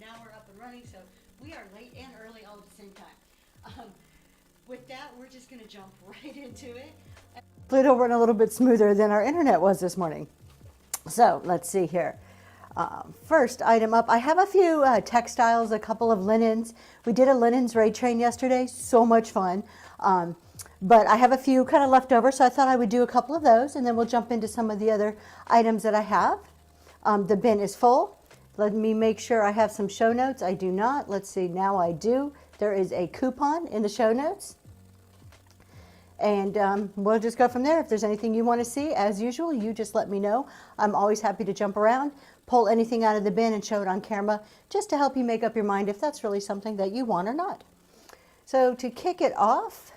now we're up and running, so we are late and early all at the same time. With that, we're just going to jump right into it. It'll run a little bit smoother than our internet was this morning. So let's see here. First item up, I have a few textiles, a couple of linens. We did a linens raid train yesterday, so much fun. But I have a few kind of left over, so I thought I would do a couple of those, and then we'll jump into some of the other items that I have. The bin is full. Let me make sure I have some show notes. I do not. Let's see, now I do. There is a coupon in the show notes. And we'll just go from there. If there's anything you want to see, as usual, you just let me know. I'm always happy to jump around, pull anything out of the bin and show it on camera, just to help you make up your mind if that's really something that you want or not. So to kick it off,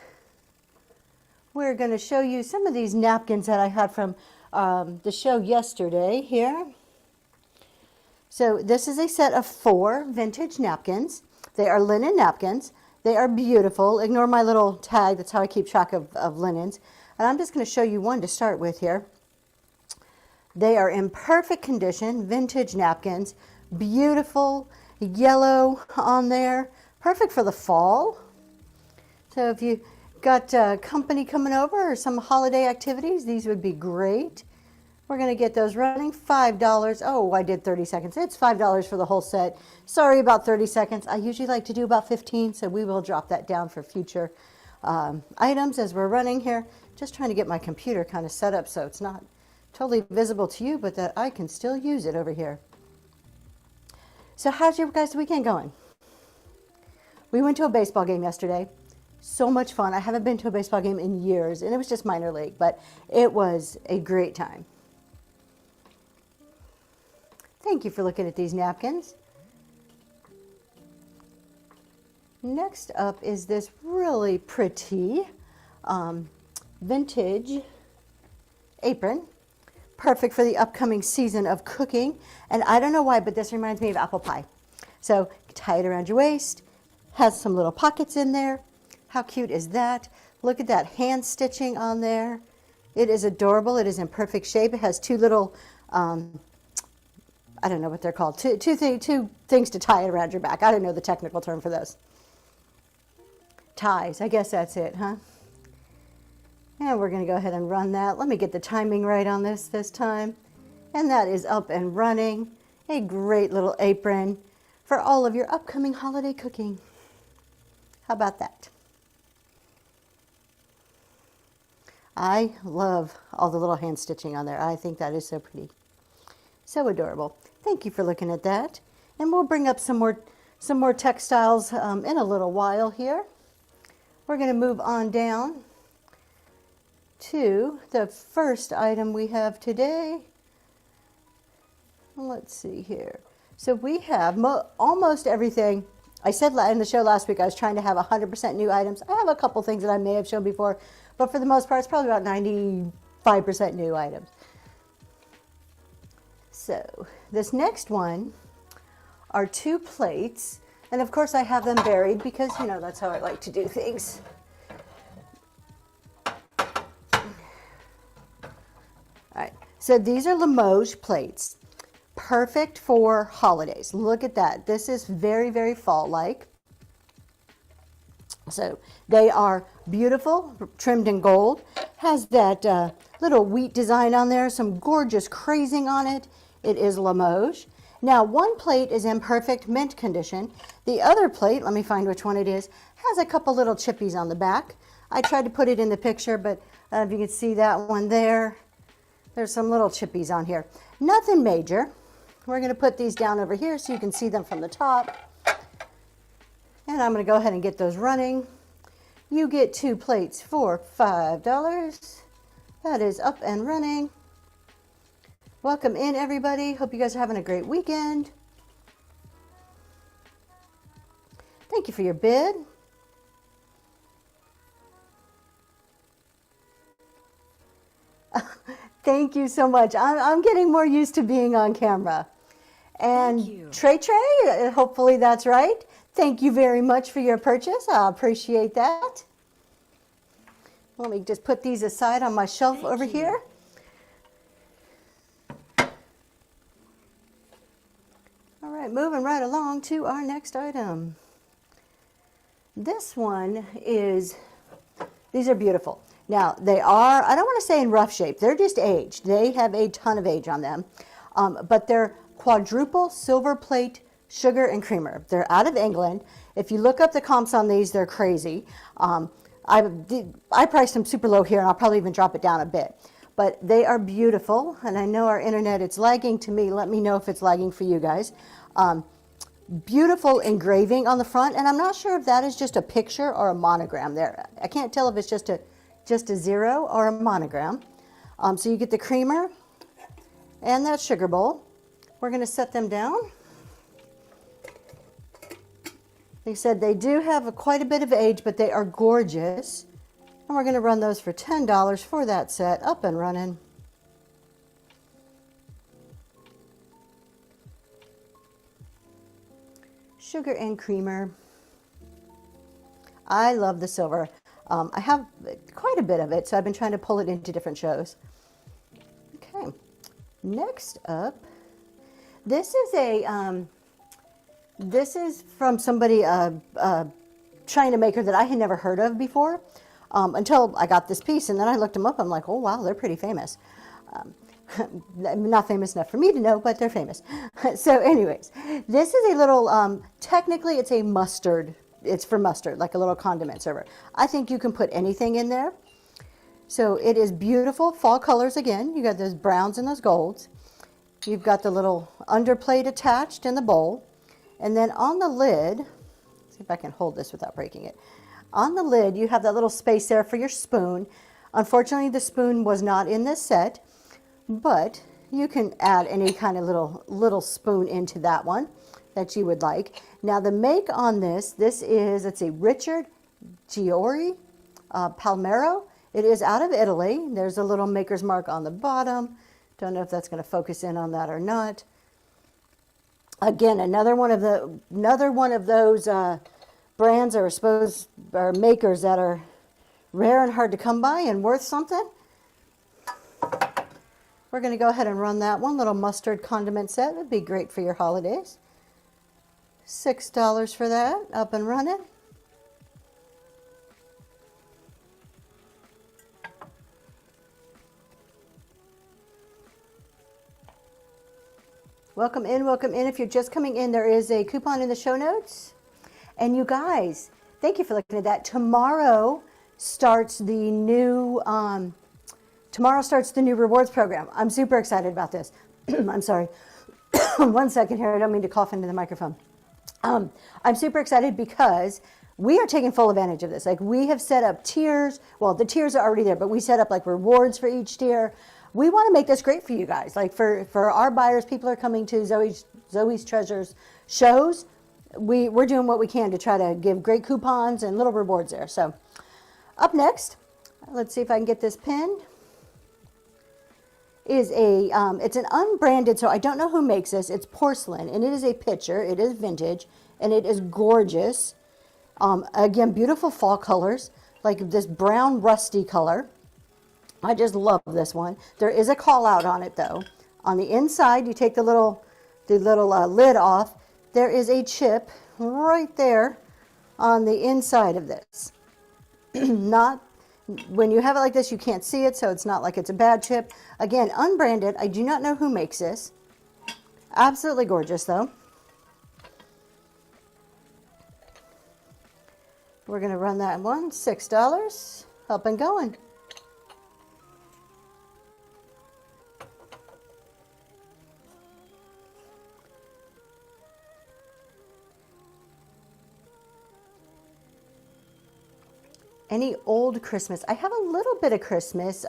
we're going to show you some of these napkins that I had from the show yesterday here. So this is a set of 4 vintage napkins. They are linen napkins. They are beautiful. Ignore my little tag. That's how I keep track of linens. And I'm just going to show you one to start with here. They are in perfect condition, vintage napkins. Beautiful yellow on there. Perfect for the fall. So if you got company coming over or some holiday activities, these would be great. We're going to get those running. $5. Oh, I did 30 seconds. It's $5 for the whole set. Sorry about 30 seconds. I usually like to do about 15, so we will drop that down for future items as we're running here. Just trying to get my computer kind of set up so it's not totally visible to you, but that I can still use it over here. So how's your guys' weekend going? We went to a baseball game yesterday. So much fun. I haven't been to a baseball game in years, and it was just minor league, but it was a great time. Thank you for looking at these napkins. Next up is this really pretty vintage apron. Perfect for the upcoming season of cooking. And I don't know why, but this reminds me of apple pie. So tie it around your waist. Has some little pockets in there. How cute is that? Look at that hand stitching on there. It is adorable. It is in perfect shape. It has 2 little I don't know what they're called. Two things to tie it around your back. I don't know the technical term for those. Ties. I guess that's it, huh? And we're going to go ahead and run that. Let me get the timing right on this time. And that is up and running. A great little apron for all of your upcoming holiday cooking. How about that? I love all the little hand stitching on there. I think that is so pretty. So adorable. Thank you for looking at that. And we'll bring up some more textiles in a little while here. We're going to move on down to the first item we have today. Let's see here. So we have almost everything. I said in the show last week I was trying to have 100% new items. I have a couple things that I may have shown before, but for the most part it's probably about 95% new items. So this next one are 2 plates, and of course I have them buried because, you know, that's how I like to do things. All right, so these are Limoges plates, perfect for holidays. Look at that. This is very, very fall-like. So they are beautiful, trimmed in gold. Has that little wheat design on there, some gorgeous crazing on it. It is Limoges. Now, one plate is in perfect mint condition. The other plate, let me find which one it is, has a couple little chippies on the back. I tried to put it in the picture, but if you can see that one there, there's some little chippies on here. Nothing major. We're going to put these down over here so you can see them from the top. And I'm going to go ahead and get those running. You get 2 plates for $5. That is up and running. Welcome in, everybody. Hope you guys are having a great weekend. Thank you for your bid. Thank you so much. I'm getting more used to being on camera. And Trey, hopefully that's right. Thank you very much for your purchase. I appreciate that. Let me just put these aside on my shelf over here. right, moving right along to our next item. This one is, these are beautiful. Now, they are, I don't want to say in rough shape, they're just aged. They have a ton of age on them, but they're quadruple silver plate sugar and creamer. They're out of England. If you look up the comps on these, they're crazy. I priced them super low here, and I'll probably even drop it down a bit. But they are beautiful, and I know our internet, it's lagging to me. Let me know if it's lagging for you guys. Beautiful engraving on the front, and I'm not sure if that is just a picture or a monogram there. I can't tell if it's just a zero or a monogram. So you get the creamer and that sugar bowl. We're going to set them down. They said they do have quite a bit of age, but they are gorgeous. And we're going to run those for $10 for that set, up and running. Sugar and creamer. I love the silver. I have quite a bit of it, so I've been trying to pull it into different shows. Okay, next up, this is from somebody, a China maker that I had never heard of before, until I got this piece, and then I looked them up. I'm like, oh wow, they're pretty famous. Not famous enough for me to know, but they're famous. So anyways, this is a little, technically it's a mustard. It's for mustard, like a little condiment server. I think you can put anything in there. So it is beautiful fall colors again. You got those browns and those golds. You've got the little underplate attached in the bowl. And then on the lid, see if I can hold this without breaking it. On the lid, you have that little space there for your spoon. Unfortunately, the spoon was not in this set, but you can add any kind of little spoon into that one that you would like. Now the make on this is, let's see, Richard Giori Palmero. It is out of Italy. There's a little maker's mark on the bottom. Don't know if that's going to focus in on that or not. Again, another one of those brands or makers that are rare and hard to come by and worth something. We're going to go ahead and run that one little mustard condiment set. Would be great for your holidays. $6 for that, up and running. Welcome in, welcome in. If you're just coming in, there is a coupon in the show notes. And you guys, thank you for looking at that. Tomorrow starts the new rewards program. I'm super excited about this. I'm sorry. 1 second here. I don't mean to cough into the microphone. I'm super excited because we are taking full advantage of this. Like, we have set up tiers. Well, the tiers are already there, but we set up like rewards for each tier. We want to make this great for you guys. Like, for our buyers, people are coming to Zoe's Treasures shows. We're doing what we can to try to give great coupons and little rewards there. So up next, let's see if I can get this pinned, is it's an unbranded, so I don't know who makes this. It's porcelain, and it is a pitcher. It is vintage, and it is gorgeous. Again, beautiful fall colors, like this brown rusty color. I just love this one. There is a call out on it though. On the inside, you take the little lid off. There is a chip right there on the inside of this. Not when you have it like this, you can't see it, so it's not like it's a bad chip. Again, unbranded. I do not know who makes this. Absolutely gorgeous though. We're going to run that one, $6, up and going. Any old Christmas? I have a little bit of Christmas.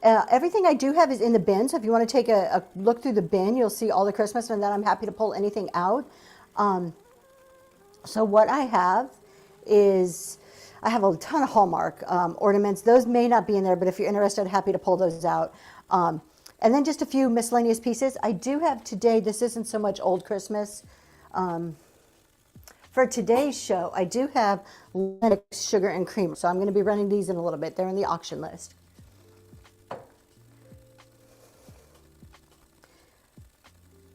Everything I do have is in the bin, so if you want to take a look through the bin, you'll see all the Christmas, and then I'm happy to pull anything out. So what I have is, I have a ton of Hallmark ornaments. Those may not be in there, but if you're interested, happy to pull those out. And then just a few miscellaneous pieces. I do have today, this isn't so much old Christmas. For today's show, I do have Lennox Sugar and Cream, so I'm going to be running these in a little bit. They're in the auction list.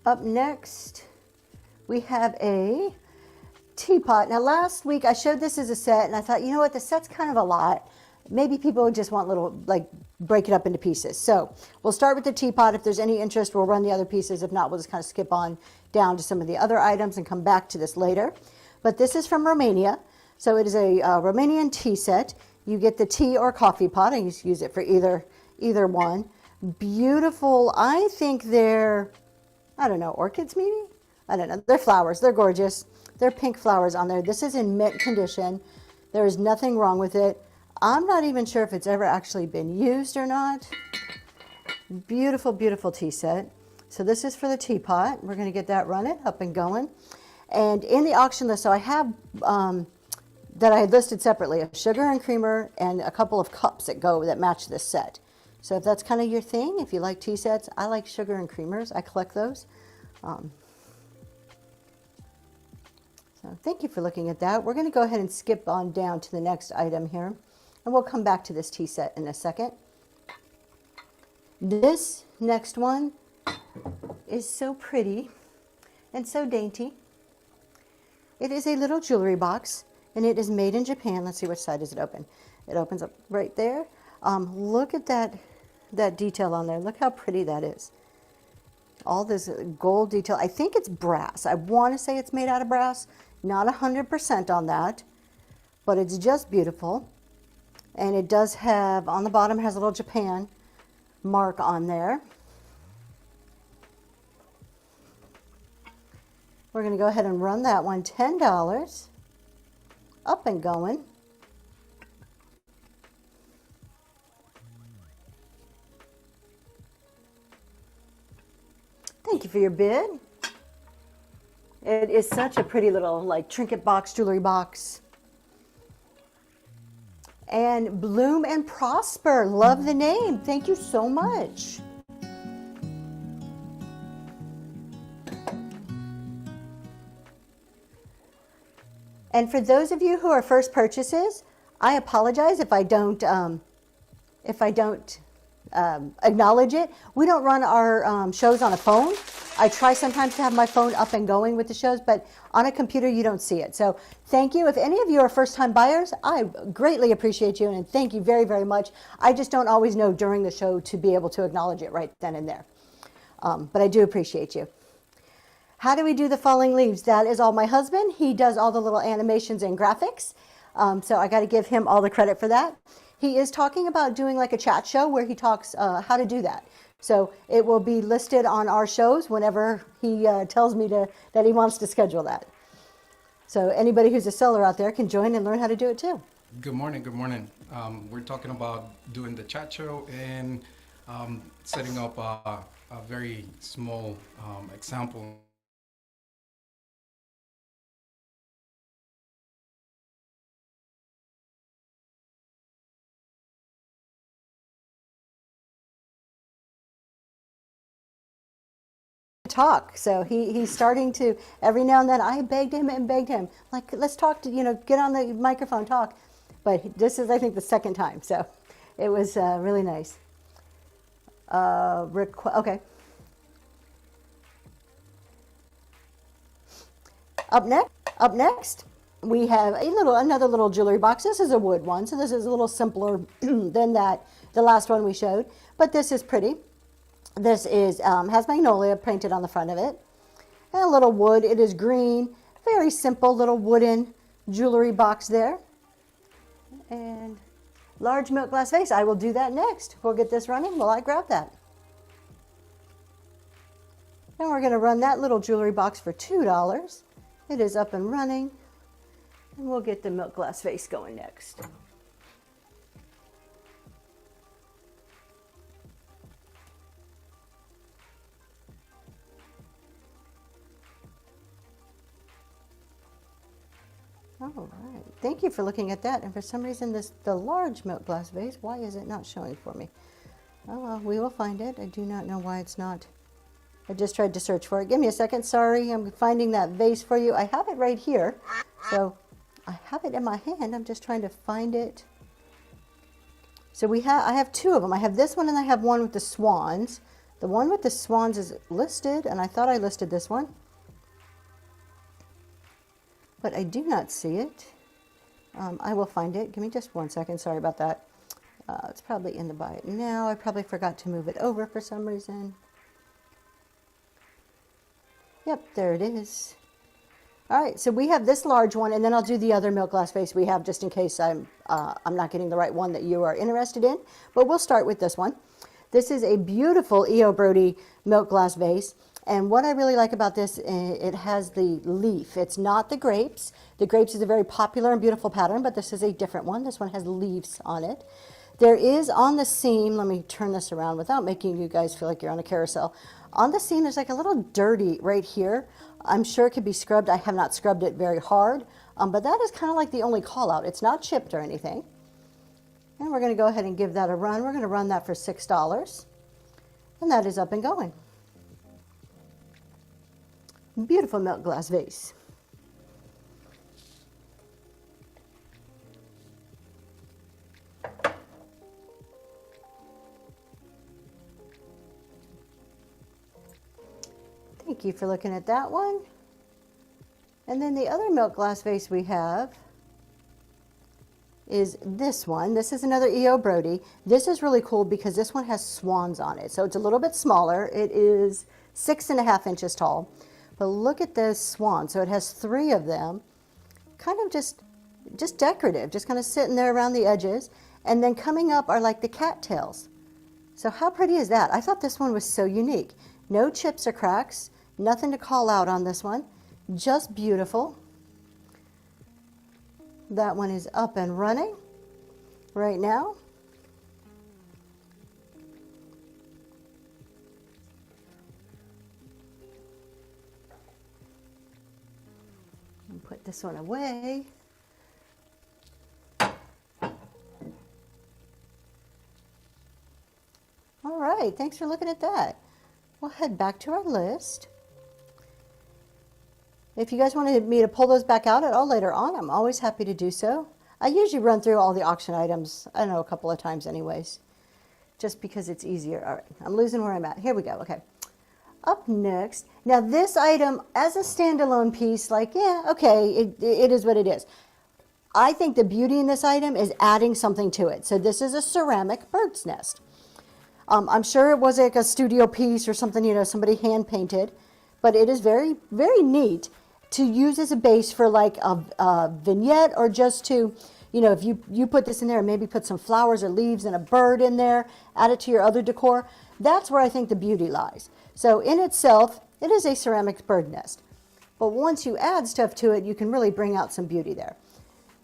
Up next, we have a teapot. Now last week I showed this as a set and I thought, you know what, the set's kind of a lot. Maybe people just want little, like, break it up into pieces. So we'll start with the teapot. If there's any interest, we'll run the other pieces. If not, we'll just kind of skip on down to some of the other items and come back to this later. But this is from Romania. So it is a Romanian tea set. You get the tea or coffee pot. I used to use it for either one. Beautiful. I think they're, I don't know, orchids maybe? I don't know. They're flowers. They're gorgeous. They're pink flowers on there. This is in mint condition. There is nothing wrong with it. I'm not even sure if it's ever actually been used or not. Beautiful, beautiful tea set. So this is for the teapot. We're going to get that running, up and going. And in the auction list, so I have that I had listed separately, a sugar and creamer and a couple of cups that match this set. So if that's kind of your thing, if you like tea sets, I like sugar and creamers. I collect those. So thank you for looking at that. We're going to go ahead and skip on down to the next item here. And we'll come back to this tea set in a second. This next one is so pretty and so dainty. It is a little jewelry box, and it is made in Japan. Let's see, which side does it open. It opens up right there. Look at that detail on there. Look how pretty that is. All this gold detail. I think it's brass. I want to say it's made out of brass. Not 100% on that, but it's just beautiful. And it does have, on the bottom, has a little Japan mark on there. We're going to go ahead and run that one, $10. Up and going. Thank you for your bid. It is such a pretty little, like, trinket box, jewelry box. And Bloom and Prosper, love the name. Thank you so much. And for those of you who are first purchases, I apologize if I don't acknowledge it. We don't run our shows on a phone. I try sometimes to have my phone up and going with the shows, but on a computer you don't see it. So thank you. If any of you are first-time buyers, I greatly appreciate you, and thank you very, very much. I just don't always know during the show to be able to acknowledge it right then and there. But I do appreciate you. How do we do the falling leaves? That is all my husband. He does all the little animations and graphics. So I got to give him all the credit for that. He is talking about doing like a chat show where he talks how to do that. So it will be listed on our shows whenever he tells me that he wants to schedule that. So anybody who's a seller out there can join and learn how to do it too. Good morning, good morning. We're talking about doing the chat show and setting up a very small example. Talk. So he's starting to, every now and then I begged him, like, let's talk to, get on the microphone, talk. But this is, I think, the second time. So it was really nice. Okay. Up next, we have another little jewelry box. This is a wood one, so this is a little simpler than the last one we showed. But this is pretty. This is has magnolia painted on the front of it, and a little wood. It is green. Very simple little wooden jewelry box there. And large milk glass vase. I will do that next. We'll get this running while I grab that. And we're going to run that little jewelry box for $2. It is up and running. And we'll get the milk glass vase going next. All right. Thank you for looking at that. And for some reason, the large milk glass vase, why is it not showing for me? Oh, well, we will find it. I do not know why it's not. I just tried to search for it. Give me a second. Sorry, I'm finding that vase for you. I have it right here. So I have it in my hand. I'm just trying to find it. So I have two of them. I have this one and I have one with the swans. The one with the swans is listed, and I thought I listed this one. but I do not see it. I will find it. Give me just 1 second. Sorry about that. It's probably in the buy it now. I probably forgot to move it over for some reason. Yep, there it is. All right, so we have this large one, and then I'll do the other milk glass vase we have just in case I'm not getting the right one that you are interested in. But we'll start with this one. This is a beautiful E.O. Brody milk glass vase. And what I really like about this, it has the leaf. It's not the grapes. The grapes is a very popular and beautiful pattern, but this is a different one. This one has leaves on it. There is on the seam, let me turn this around without making you guys feel like you're on a carousel. On the seam, there's like a little dirty right here. I'm sure it could be scrubbed. I have not scrubbed it very hard, but that is kind of like the only call out. It's not chipped or anything. And we're going to go ahead and give that a run. We're going to run that for $6. And that is up and going. Beautiful milk glass vase. Thank you for looking at that one. And then the other milk glass vase we have is this one. This is another E.O. Brody. This is really cool because this one has swans on it. So it's a little bit smaller. It is 6.5 inches tall. But look at this swan. So it has 3 of them, kind of just decorative, just kind of sitting there around the edges. And then coming up are like the cattails. So how pretty is that? I thought this one was so unique. No chips or cracks, nothing to call out on this one. Just beautiful. That one is up and running right now. And put this one away. All right, thanks for looking at that. We'll head back to our list. If you guys wanted me to pull those back out at all later on, I'm always happy to do so. I usually run through all the auction items, I don't know, a couple of times anyways, just because it's easier. All right, I'm losing where I'm at. Here we go, okay. Up next, now this item as a standalone piece, like, yeah, okay, it is what it is. I think the beauty in this item is adding something to it. So this is a ceramic bird's nest. I'm sure it was like a studio piece or something, you know, somebody hand painted, but it is very, very neat to use as a base for like a vignette, or just to, you know, if you put this in there and maybe put some flowers or leaves and a bird in there, add it to your other decor. That's where I think the beauty lies. So in itself, it is a ceramic bird nest. But once you add stuff to it, you can really bring out some beauty there.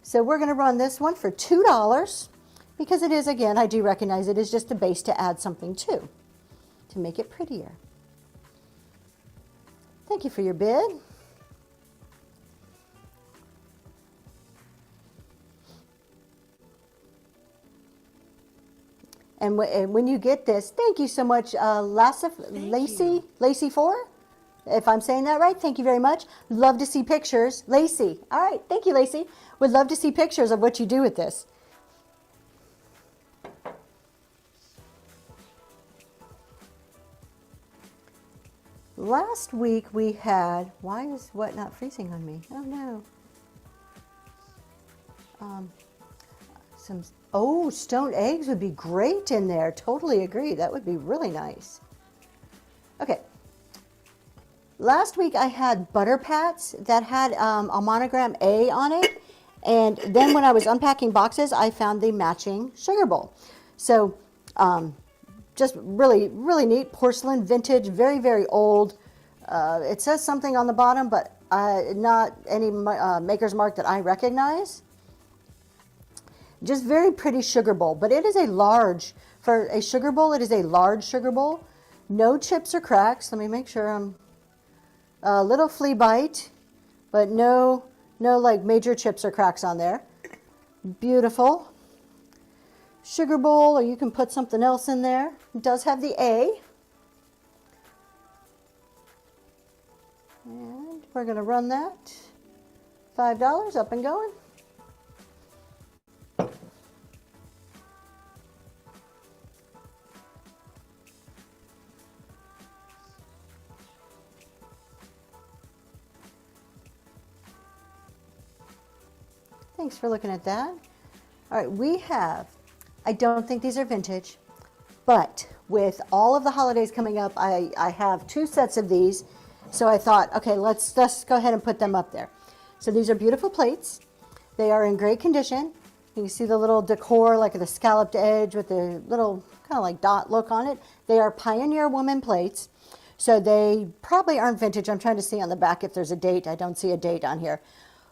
So we're going to run this one for $2 because it is, again, I do recognize it is just a base to add something to make it prettier. Thank you for your bid. And when you get this, thank you so much, Lacey 4, if I'm saying that right. Thank you very much. Love to see pictures. Lacey. All right. Thank you, Lacey. Would love to see pictures of what you do with this. Last week we had, why is what not freezing on me? Oh no. Stone eggs would be great in there. Totally agree. That would be really nice. Okay. Last week I had butter pats that had a monogram A on it. And then when I was unpacking boxes, I found the matching sugar bowl. So just really, really neat. Porcelain, vintage, very, very old. It says something on the bottom, but not any maker's mark that I recognize. Just very pretty sugar bowl, but it is a large, for a sugar bowl, it is a large sugar bowl. No chips or cracks. Let me make sure I'm, a little flea bite, but no like major chips or cracks on there. Beautiful. Sugar bowl, or you can put something else in there. It does have the A. And we're going to run that. $5 up and going. Thanks for looking at that. All right, we have, I don't think these are vintage, but with all of the holidays coming up, I have 2 sets of these. So I thought, okay, let's go ahead and put them up there. So these are beautiful plates. They are in great condition. You can see the little decor, like the scalloped edge with the little kind of like dot look on it. They are Pioneer Woman plates. So they probably aren't vintage. I'm trying to see on the back if there's a date. I don't see a date on here.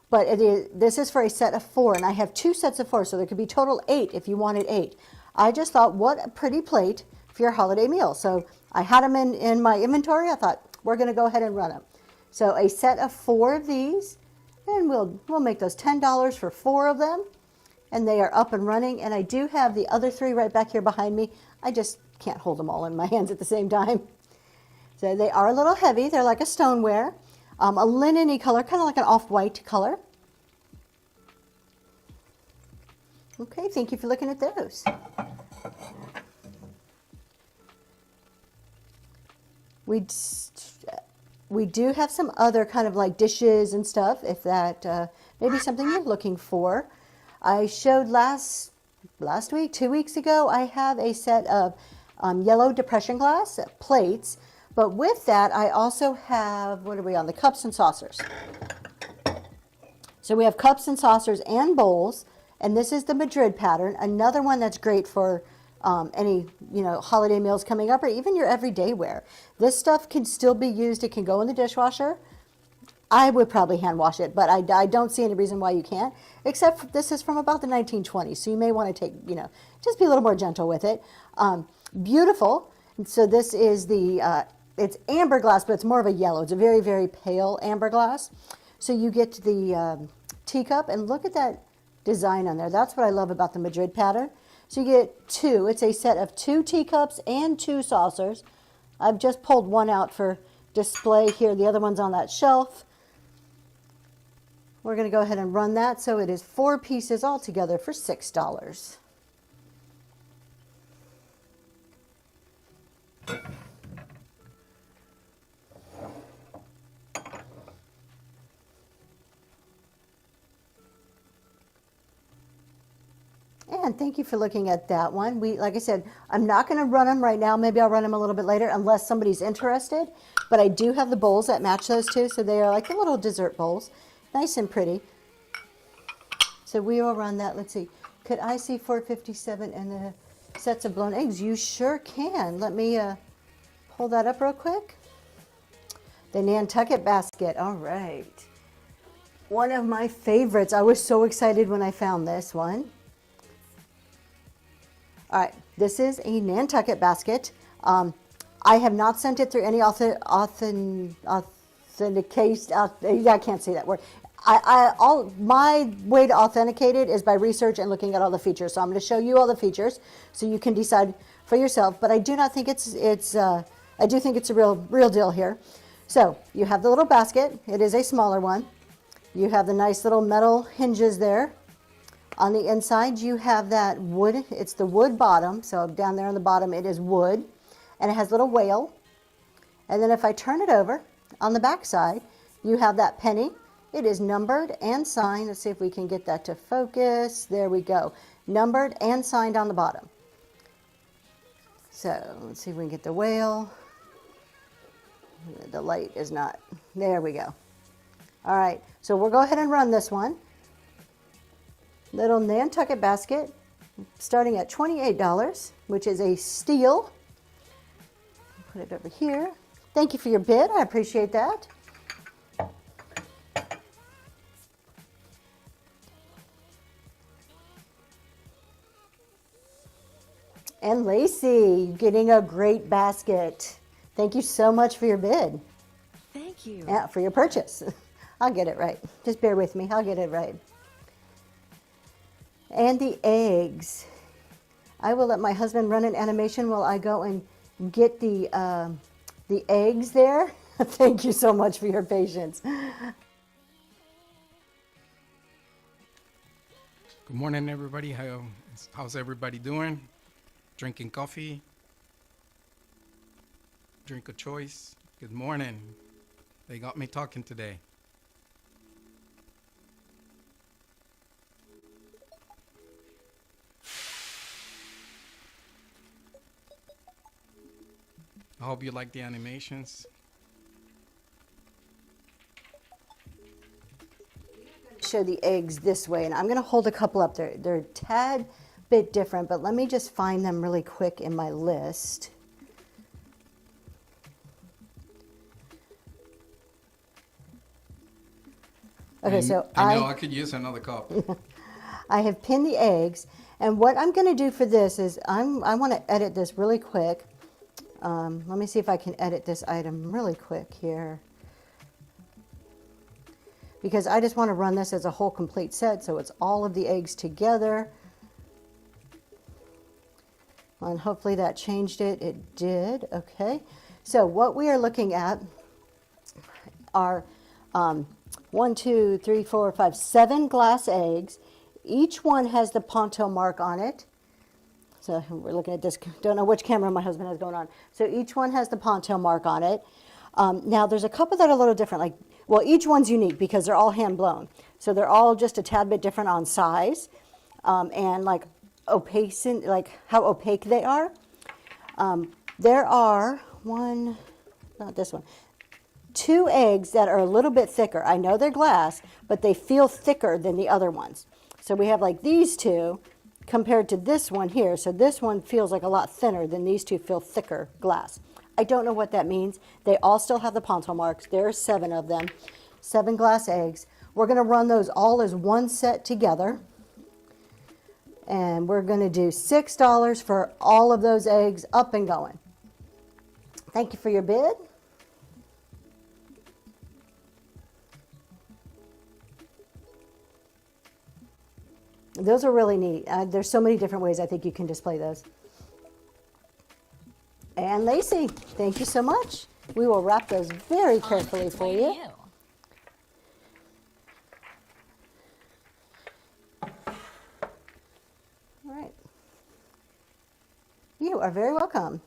But this is for a set of 4, and I have 2 sets of 4, so there could be total 8 if you wanted 8. I just thought, what a pretty plate for your holiday meal. So I had them in my inventory. I thought, we're going to go ahead and run them. So a set of 4 of these, and we'll make those $10 for 4 of them. And they are up and running. And I do have the other 3 right back here behind me. I just can't hold them all in my hands at the same time. So they are a little heavy. They're like a stoneware. A linen-y color, kind of like an off-white color. Okay, thank you for looking at those. We do have some other kind of like dishes and stuff, if that may be something you're looking for. I showed last week, 2 weeks ago, I have a set of yellow depression glass plates. But with that, I also have, what are we on, the cups and saucers. So we have cups and saucers and bowls, and this is the Madrid pattern, another one that's great for any holiday meals coming up, or even your everyday wear. This stuff can still be used. It can go in the dishwasher. I would probably hand wash it, but I don't see any reason why you can't, except this is from about the 1920s, so you may want to take, just be a little more gentle with it. Beautiful. And so this is the... it's amber glass, but it's more of a yellow. It's a very, very pale amber glass. So you get the teacup, and look at that design on there. That's what I love about the Madrid pattern. So you get 2. It's a set of 2 teacups and 2 saucers. I've just pulled one out for display here. The other one's on that shelf. We're going to go ahead and run that. So it is 4 pieces altogether for $6. And thank you for looking at that one. Like I said, I'm not going to run them right now. Maybe I'll run them a little bit later unless somebody's interested. But I do have the bowls that match those 2. So they are like the little dessert bowls. Nice and pretty. So we will run that. Let's see. Could I see 457 and the sets of blown eggs? You sure can. Let me pull that up real quick. The Nantucket basket. All right. One of my favorites. I was so excited when I found this one. All right, this is a Nantucket basket. I have not sent it through any authentication. I can't say that word. My way to authenticate it is by research and looking at all the features. So I'm going to show you all the features so you can decide for yourself. But I do not think I do think it's a real deal here. So you have the little basket. It is a smaller one. You have the nice little metal hinges there. On the inside, you have that wood. It's the wood bottom. So down there on the bottom, it is wood. And it has a little whale. And then if I turn it over, on the back side, you have that penny. It is numbered and signed. Let's see if we can get that to focus. There we go. Numbered and signed on the bottom. So let's see if we can get the whale. The light is not. There we go. All right. So we'll go ahead and run this one. Little Nantucket basket, starting at $28, which is a steal. Put it over here. Thank you for your bid. I appreciate that. And Lacey, getting a great basket. Thank you so much for your bid. Thank you. Yeah, for your purchase. I'll get it right. Just bear with me. I'll get it right. And the eggs. I will let my husband run an animation while I go and get the eggs there. Thank you so much for your patience. Good morning, everybody. How's everybody doing? Drinking coffee? Drink of choice? Good morning. They got me talking today. I hope you like the animations. Show the eggs this way, and I'm going to hold a couple up there. They're a tad bit different, but let me just find them really quick in my list. Okay, so I know I could use another cup. I have pinned the eggs, and what I'm going to do for this is I want to edit this really quick. Let me see if I can edit this item really quick here, because I just want to run this as a whole complete set, so it's all of the eggs together. And hopefully that changed it. It did. Okay, so what we are looking at are 1, 2, 3, 4, 5, 7 glass eggs. Each one has the Ponto mark on it. So we're looking at this, don't know which camera my husband has going on. So each one has the Ponto mark on it. Now there's a couple that are a little different, like, well, each one's unique because they're all hand blown. So they're all just a tad bit different on size and like opaque, like how opaque they are. There are one, not this one, 2 eggs that are a little bit thicker. I know they're glass, but they feel thicker than the other ones. So we have like these 2 compared to this one here. So this one feels like a lot thinner than these 2 feel thicker glass. I don't know what that means. They all still have the Ponto marks. There are 7 of them, 7 glass eggs. We're going to run those all as one set together. And we're going to do $6 for all of those eggs, up and going. Thank you for your bid. Those are really neat. There's so many different ways I think you can display those. And Lacey, thank you so much. We will wrap those very carefully for you. All right. You are very welcome.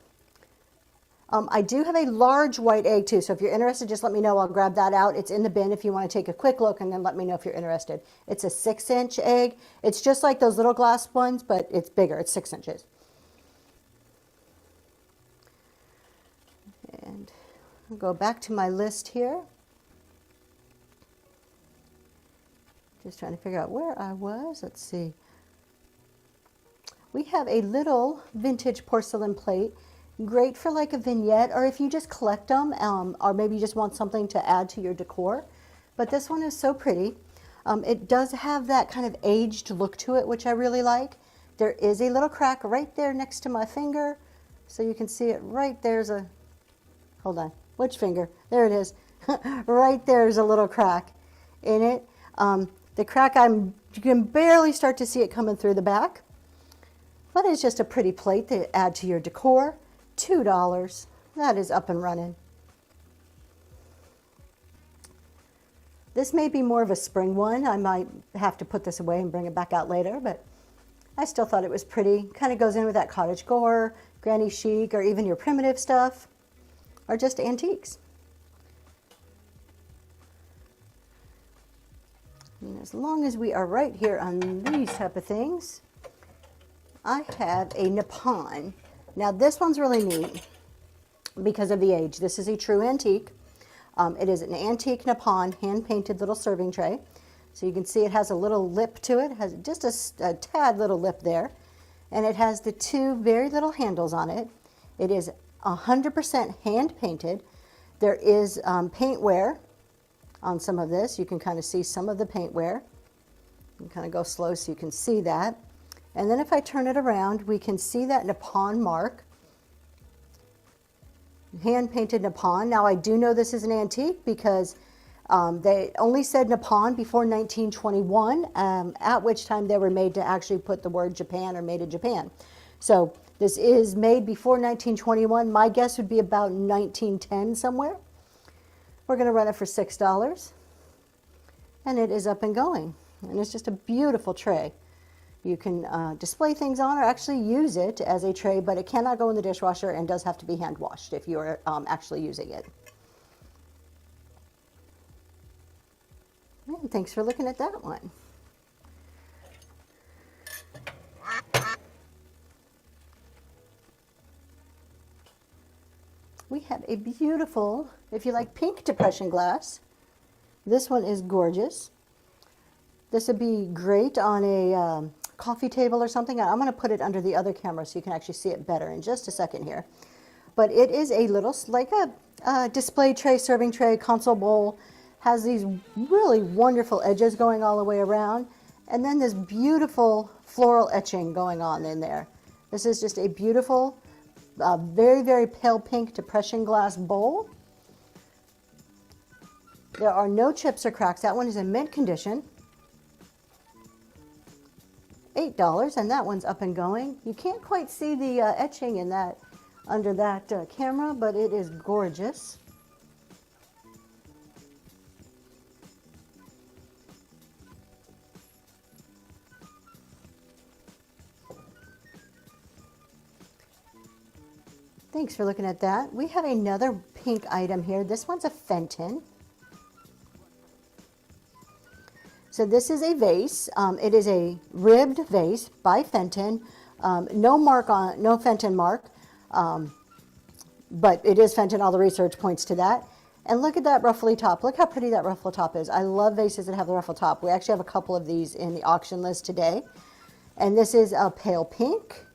I do have a large white egg too, so if you're interested, just let me know. I'll grab that out. It's in the bin if you want to take a quick look, and then let me know if you're interested. It's a 6-inch egg. It's just like those little glass ones, but it's bigger. It's 6 inches. And I'll go back to my list here. Just trying to figure out where I was. Let's see. We have a little vintage porcelain plate. Great for like a vignette, or if you just collect them, or maybe you just want something to add to your decor. But this one is so pretty. It does have that kind of aged look to it, which I really like. There is a little crack right there next to my finger, so you can see it right there's a, hold on, which finger? There it is. Right there's a little crack in it. The crack, you can barely start to see it coming through the back, but it's just a pretty plate to add to your decor. $2. That is up and running. This may be more of a spring one. I might have to put this away and bring it back out later, but I still thought it was pretty. Kind of goes in with that cottage gore, granny chic, or even your primitive stuff, or just antiques. And as long as we are right here on these type of things, I have a Nippon. Now this one's really neat because of the age. This is a true antique. It is an antique Nippon hand-painted little serving tray. So you can see it has a little lip to it. It has just a tad little lip there. And it has the 2 very little handles on it. It is 100% hand-painted. There is paint wear on some of this. You can kind of see some of the paint wear. You can kind of go slow so you can see that. And then if I turn it around, we can see that Nippon mark. Hand-painted Nippon. Now I do know this is an antique because they only said Nippon before 1921, at which time they were made to actually put the word Japan or made in Japan. So this is made before 1921. My guess would be about 1910 somewhere. We're going to run it for $6. And it is up and going. And it's just a beautiful tray. You can display things on or actually use it as a tray, but it cannot go in the dishwasher and does have to be hand washed if you're actually using it. And thanks for looking at that one. a beautiful, if you like pink depression glass, this one is gorgeous. This would be great on a coffee table or something. I'm going to put it under the other camera so you can actually see it better in just a second here. But it is a little, like a display tray, serving tray, console bowl. Has these really wonderful edges going all the way around. And then this beautiful floral etching going on in there. This is just a beautiful, very, very pale pink depression glass bowl. There are no chips or cracks. That one is in mint condition. $8, and that one's up and going. You can't quite see the etching in that under that camera, but it is gorgeous. Thanks for looking at that. We have another pink item here. This one's a Fenton. So this is a vase. It is a ribbed vase by Fenton. No mark on, no Fenton mark, but it is Fenton. All the research points to that. And look at that ruffly top. Look how pretty that ruffle top is. I love vases that have the ruffle top. We actually have a couple of these in the auction list today. And this is a pale pink.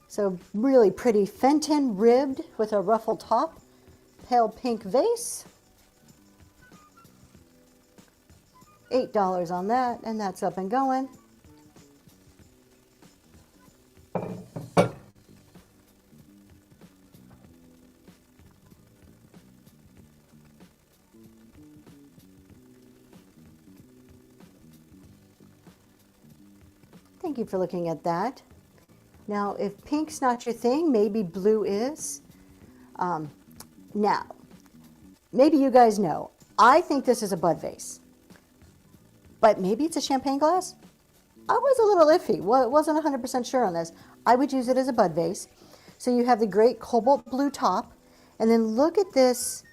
So really pretty Fenton ribbed with a ruffle top, pale pink vase. $8 on that, and that's up and going. Thank you for looking at that. Now, if pink's not your thing, maybe blue is. Now, maybe you guys know, I think this is a bud vase, but maybe it's a champagne glass? I was a little iffy, wasn't 100% sure on this. I would use it as a bud vase. So you have the great cobalt blue top, and then look at this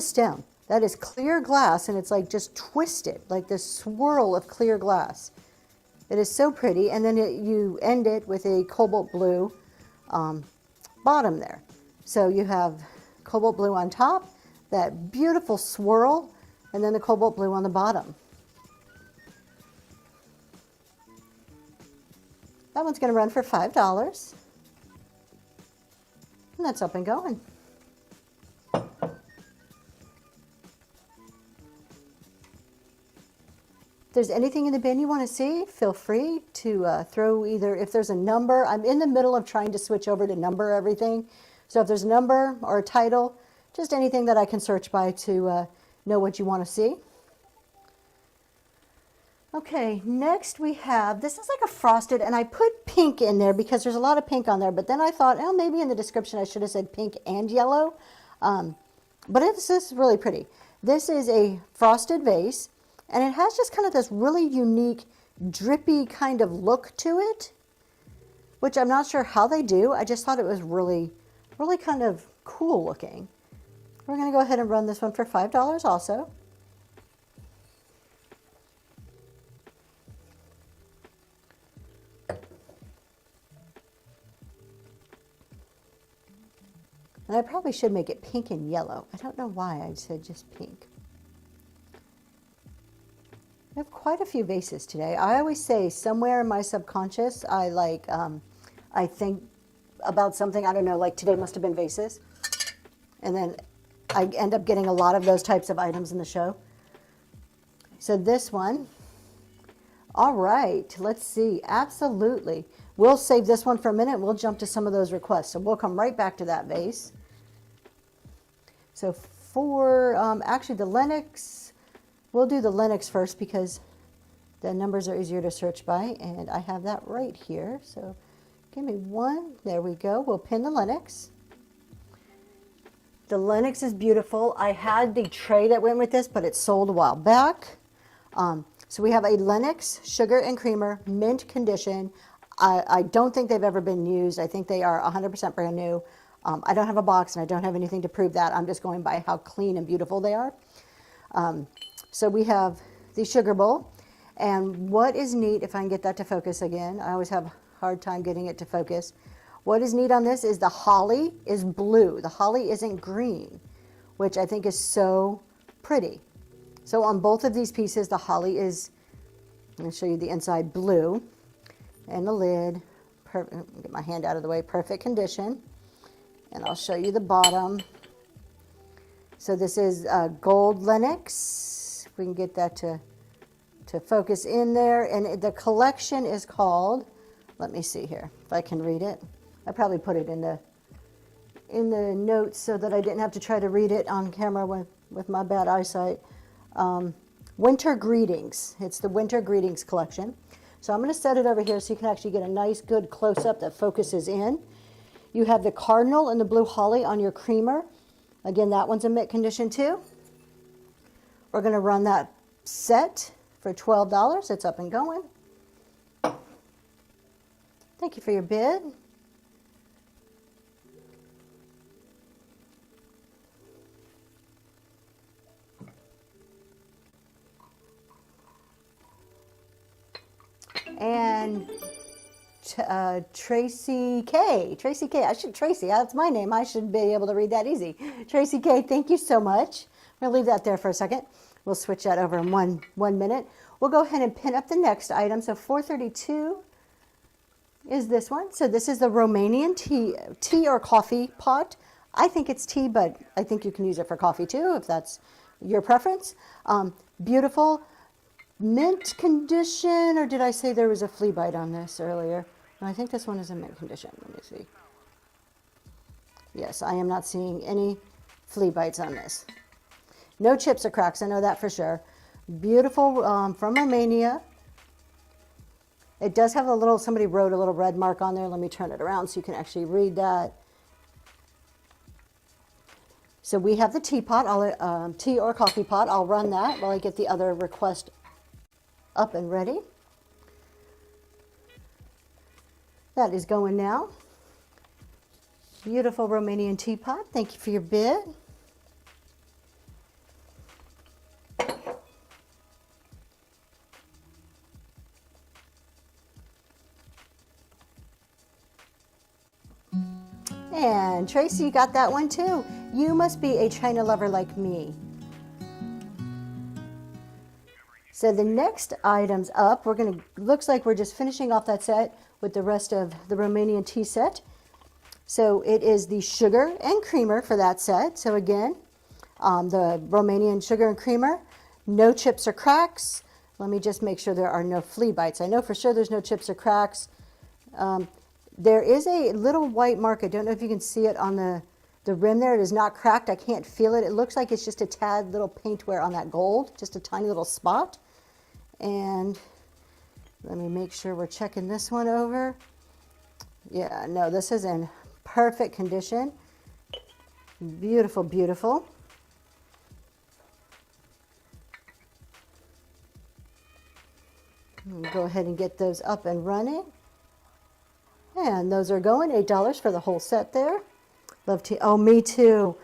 stem. That is clear glass, and it's like just twisted, like this swirl of clear glass. It is so pretty, and then you end it with a cobalt blue bottom there. So you have cobalt blue on top, that beautiful swirl, and then the cobalt blue on the bottom. That one's going to run for $5, and that's up and going. If there's anything in the bin you want to see, feel free to throw either, if there's a number, I'm in the middle of trying to switch over to number everything. So if there's a number or a title, just anything that I can search by to know what you want to see. Okay, next we have, this is like a frosted, and I put pink in there because there's a lot of pink on there, but then I thought, oh, maybe in the description I should have said pink and yellow. But this is really pretty. This is a frosted vase. And it has just kind of this really unique, drippy kind of look to it, which I'm not sure how they do. I just thought it was really, really kind of cool looking. We're going to go ahead and run this one for $5 also. And I probably should make it pink and yellow. I don't know why I said just pink. I have quite a few vases today. I always say somewhere in my subconscious, I think about something, I don't know, like today must have been vases. And then I end up getting a lot of those types of items in the show. So this one, all right, let's see, absolutely. We'll save this one for a minute. We'll jump to some of those requests. So we'll come right back to that vase. So for, actually the Lenox, we'll do the Lenox first because the numbers are easier to search by, and I have that right here. So give me one. There we go. We'll pin the Lenox. The Lenox is beautiful. I had the tray that went with this, but it sold a while back. So we have a Lenox sugar and creamer, mint condition. I don't think they've ever been used. I think they are 100% brand new. I don't have a box, and I don't have anything to prove that. I'm just going by how clean and beautiful they are. So we have the sugar bowl, and what is neat, if I can get that to focus again, I always have a hard time getting it to focus. What is neat on this is the holly is blue. The holly isn't green, which I think is so pretty. So on both of these pieces, the holly is, I'm going to show you the inside, blue, and the lid, get my hand out of the way, perfect condition. And I'll show you the bottom. So this is gold Lenox. If we can get that to focus in there. And the collection is called, let me see here, if I can read it. I probably put it in the notes so that I didn't have to try to read it on camera with my bad eyesight. Winter Greetings. It's the Winter Greetings collection. So I'm going to set it over here so you can actually get a nice good close-up that focuses in. You have the cardinal and the blue holly on your creamer. Again, that one's in mint condition too. We're going to run that set for $12. It's up and going. Thank you for your bid. And Tracy K. Tracy K. Tracy, that's my name. I should be able to read that easy. Tracy K, thank you so much. I'm going to leave that there for a second. We'll switch that over in one minute. We'll go ahead and pin up the next item. So 432 is this one. So this is the Romanian tea or coffee pot. I think it's tea, but I think you can use it for coffee too, if that's your preference. Beautiful. Mint condition, or did I say there was a flea bite on this earlier? No, I think this one is in mint condition. Let me see. Yes, I am not seeing any flea bites on this. No chips or cracks, I know that for sure. Beautiful, from Romania. It does have a little, somebody wrote a little red mark on there. Let me turn it around so you can actually read that. So we have the teapot, tea or coffee pot. I'll run that while I get the other request up and ready. That is going now. Beautiful Romanian teapot. Thank you for your bid. And Tracy, you got that one too. You must be a China lover like me. So the next items up, looks like we're just finishing off that set with the rest of the Romanian tea set. So it is the sugar and creamer for that set. So again, the Romanian sugar and creamer, no chips or cracks. Let me just make sure there are no flea bites. I know for sure there's no chips or cracks. There is a little white mark. I don't know if you can see it on the rim there. It is not cracked. I can't feel it. It looks like it's just a tad little paint wear on that gold, just a tiny little spot. And let me make sure we're checking this one over. Yeah, no, this is in perfect condition. Beautiful, beautiful. We'll go ahead and get those up and running. And those are going $8 for the whole set there. Love tea. Oh, me too.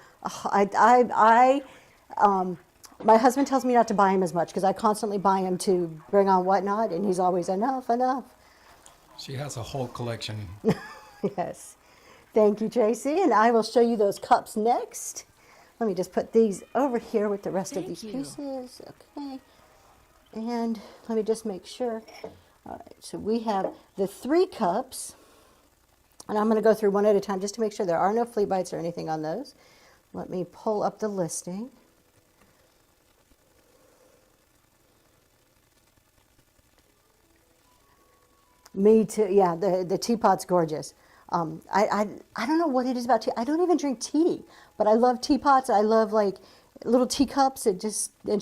My husband tells me not to buy him as much because I constantly buy him to bring on whatnot, and he's always enough. She has a whole collection. Yes. Thank you, Tracy. And I will show you those cups next. Let me just put these over here with the rest of these pieces. Okay. And let me just make sure. All right. So we have the 3 cups. And I'm going to go through one at a time just to make sure there are no flea bites or anything on those. Let me pull up the listing. Me too. Yeah, the teapot's gorgeous. I don't know what it is about tea. I don't even drink tea, but I love teapots. I love like little teacups and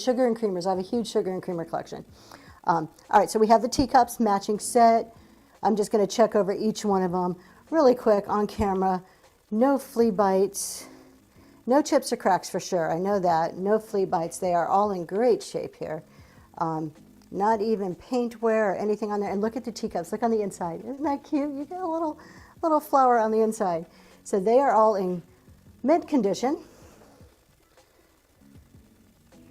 sugar and creamers. I have a huge sugar and creamer collection. All right, so we have the teacups matching set. I'm just going to check over each one of them really quick on camera. No flea bites. No chips or cracks for sure. I know that. No flea bites. They are all in great shape here. Not even paint wear or anything on there. And look at the teacups. Look on the inside. Isn't that cute? You get a little flower on the inside. So they are all in mint condition.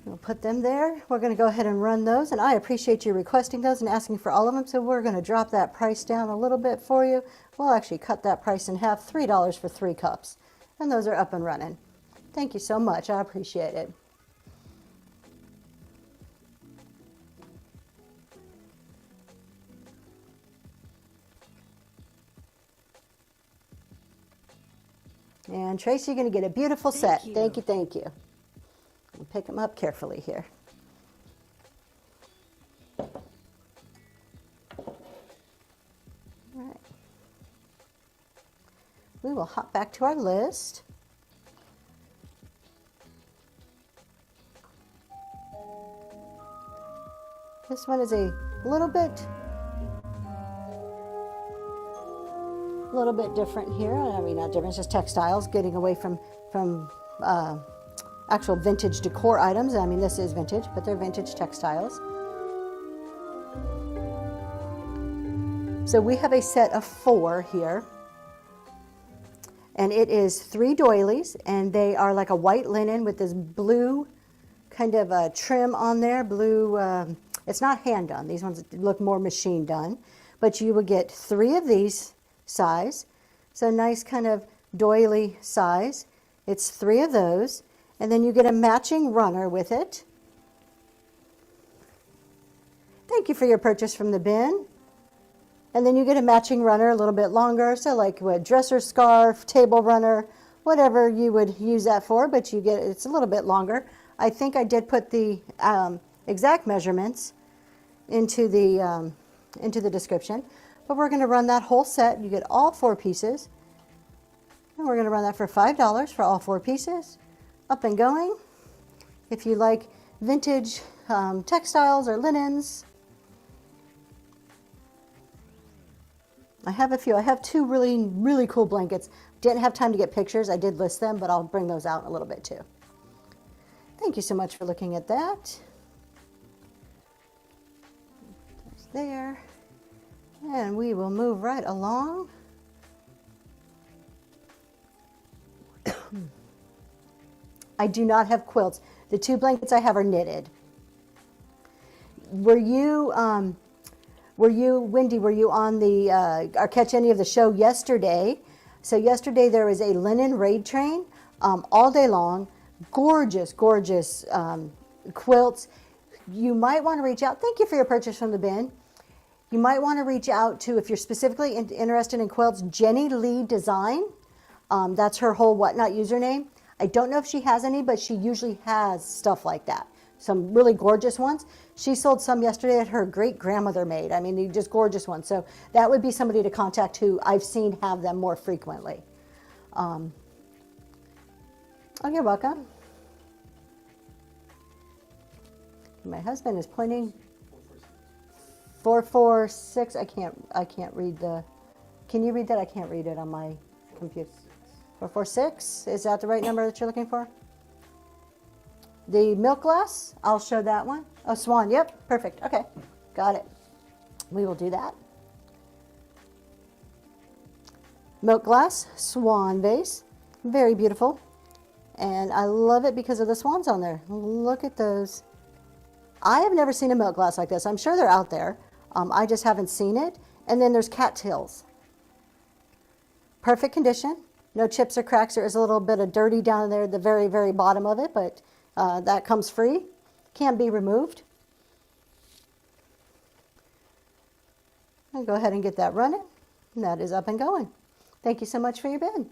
We'll put them there. We're going to go ahead and run those, and I appreciate you requesting those and asking for all of them, so we're going to drop that price down a little bit for you. We'll actually cut that price in half, $3 for 3 cups, and those are up and running. Thank you so much. I appreciate it. And Tracy, you're going to get a beautiful set. Thank you, thank you. I'll pick them up carefully here. All right. We will hop back to our list. This one is a little bit different here. I mean, not different, it's just textiles, getting away from actual vintage decor items. I mean, this is vintage, but they're vintage textiles. So we have a set of 4 here, and it is 3 doilies, and they are like a white linen with this blue kind of a trim on there. Blue, it's not hand done. These ones look more machine done, but you would get 3 of these size. So nice kind of doily size. It's 3 of those, and then you get a matching runner with it. Thank you for your purchase from the bin. And then you get a matching runner a little bit longer, so like a dresser scarf, table runner, whatever you would use that for, but you get it's a little bit longer. I think I did put the exact measurements into the description, but we're going to run that whole set. You get all 4 pieces, and we're going to run that for $5 for all 4 pieces. Up and going. If you like vintage textiles or linens, I have a few. I have 2 really, really cool blankets. Didn't have time to get pictures. I did list them, but I'll bring those out in a little bit too. Thank you so much for looking at that. There's there. And we will move right along. I do not have quilts. The 2 blankets I have are knitted. Were you, Wendy, were you on the, or catch any of the show yesterday? So yesterday there was a linen raid train all day long. Gorgeous, gorgeous quilts. You might want to reach out. Thank you for your purchase from the bin. You might want to reach out to, if you're specifically interested in quilts, Jenny Lee Design. That's her whole Whatnot username. I don't know if she has any, but she usually has stuff like that. Some really gorgeous ones. She sold some yesterday that her great-grandmother made. I mean, they're just gorgeous ones. So that would be somebody to contact who I've seen have them more frequently. Oh, you're welcome. My husband is pointing 446. I can't read the. Can you read that? I can't read it on my computer. 446. Is that the right number that you're looking for? The milk glass. I'll show that one. Oh, swan. Yep. Perfect. Okay. Got it. We will do that. Milk glass, swan vase. Very beautiful. And I love it because of the swans on there. Look at those. I have never seen a milk glass like this. I'm sure they're out there. I just haven't seen it. And then there's cattails. Perfect condition. No chips or cracks. There is a little bit of dirty down there at the very, very bottom of it, but that comes free. Can be removed. I'll go ahead and get that running. And that is up and going. Thank you so much for your bid.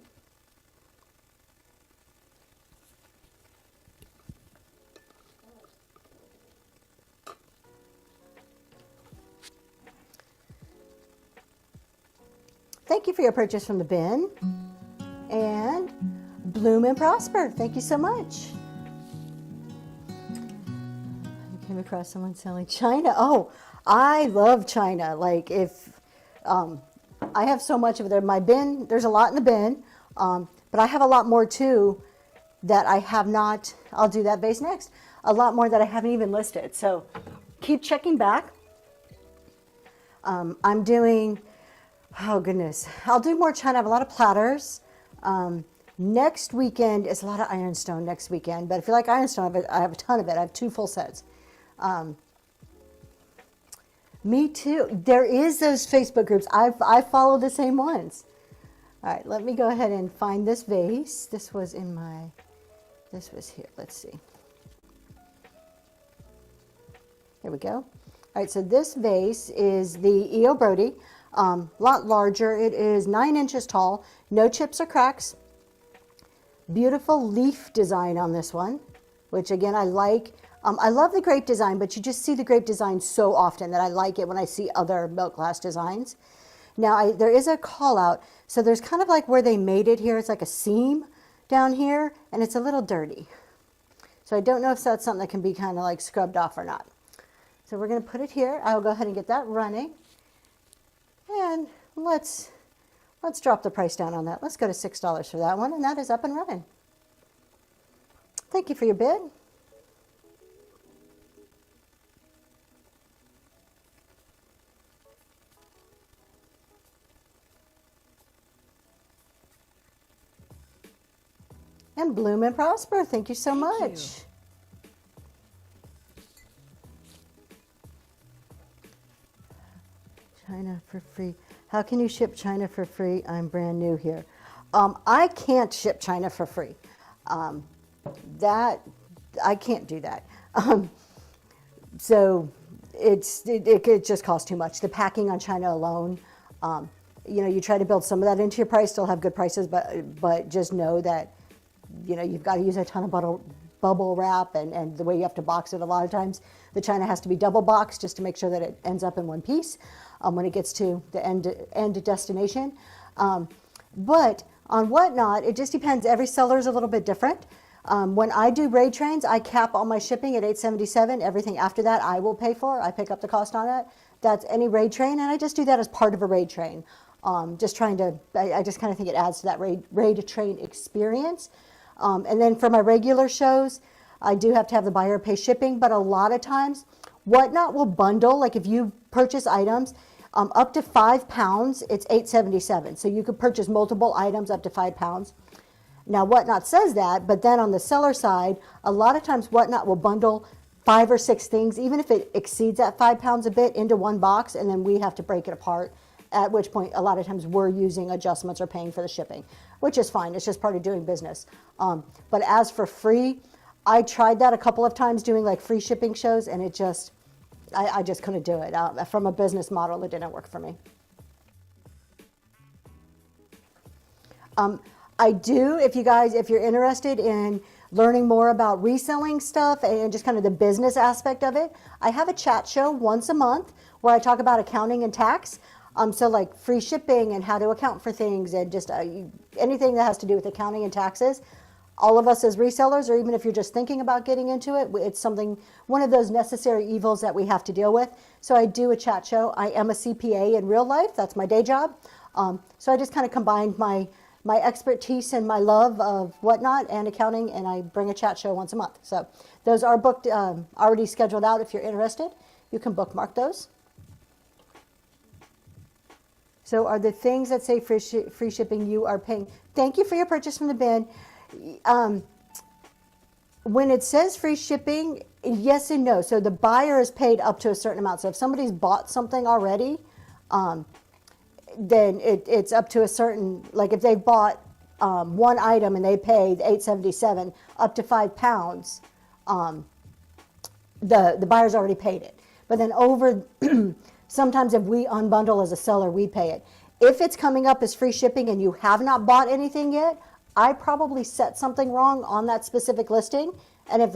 Thank you for your purchase from the bin. And Bloom and Prosper. Thank you so much. I came across someone selling China. Oh, I love China. Like if I have so much of it there. My bin, there's a lot in the bin, but I have a lot more too that I have not. I'll do that base next. A lot more that I haven't even listed. So keep checking back. I'm doing. Oh goodness, I'll do more China. I have a lot of platters, Next weekend is a lot of ironstone next weekend, but if you like ironstone, I have a ton of it. I have 2 full sets. Me too. There is those Facebook groups. I follow the same ones. All right, let me go ahead and find this vase. This was here. Let's see. Here we go. All right, so this vase is the E.O. Brody. A lot larger. It is 9 inches tall. No chips or cracks. Beautiful leaf design on this one, which again I like. I love the grape design, but you just see the grape design so often that I like it when I see other milk glass designs. Now there is a call out, so there's kind of like where they made it here. It's like a seam down here, and it's a little dirty. So I don't know if that's something that can be kind of like scrubbed off or not. So we're going to put it here. I'll go ahead and get that running, and let's drop the price down on that. Let's go to $6 for that one, and that is up and running. Thank you for your bid. And bloom and prosper. Thank you so much. China for free. How can you ship China for free? I'm brand new here. I can't ship China for free. I can't do that. So it just costs too much. The packing on China alone, you try to build some of that into your price, still have good prices, but just know that you've got to use a ton of bubble wrap and the way you have to box it a lot of times. The China has to be double boxed just to make sure that it ends up in one piece when it gets to the end destination. But on Whatnot, it just depends. Every seller is a little bit different. When I do raid trains, I cap all my shipping at $8.77. Everything after that I will pay for. I pick up the cost on it. That's any raid train, and I just do that as part of a raid train. I just kind of think it adds to that raid train experience. And then for my regular shows, I do have to have the buyer pay shipping, but a lot of times Whatnot will bundle, like if you purchase items up to 5 pounds, it's $8.77. So you could purchase multiple items up to 5 pounds. Now Whatnot says that, but then on the seller side, a lot of times Whatnot will bundle 5 or 6 things, even if it exceeds that 5 pounds a bit, into one box, and then we have to break it apart, at which point a lot of times we're using adjustments or paying for the shipping, which is fine. It's just part of doing business. But as for free, I tried that a couple of times doing like free shipping shows, and I just couldn't do it. From a business model, it didn't work for me. I do, if you're interested in learning more about reselling stuff and just kind of the business aspect of it, I have a chat show once a month where I talk about accounting and tax. So like free shipping and how to account for things and just anything that has to do with accounting and taxes. All of us as resellers, or even if you're just thinking about getting into it, it's one of those necessary evils that we have to deal with. So I do a chat show. I am a CPA in real life. That's my day job. So I just kind of combined my expertise and my love of Whatnot and accounting, and I bring a chat show once a month. So those are booked, already scheduled out. If you're interested, you can bookmark those. So are the things that say free shipping you are paying? Thank you for your purchase from the bin. When it says free shipping, yes and no. So the buyer is paid up to a certain amount. So if somebody's bought something already, then it's up to a certain, like if they bought one item and they paid $8.77 up to 5 pounds, the buyer's already paid it. But then sometimes if we unbundle as a seller, we pay it. If it's coming up as free shipping and you have not bought anything yet, I probably set something wrong on that specific listing. And if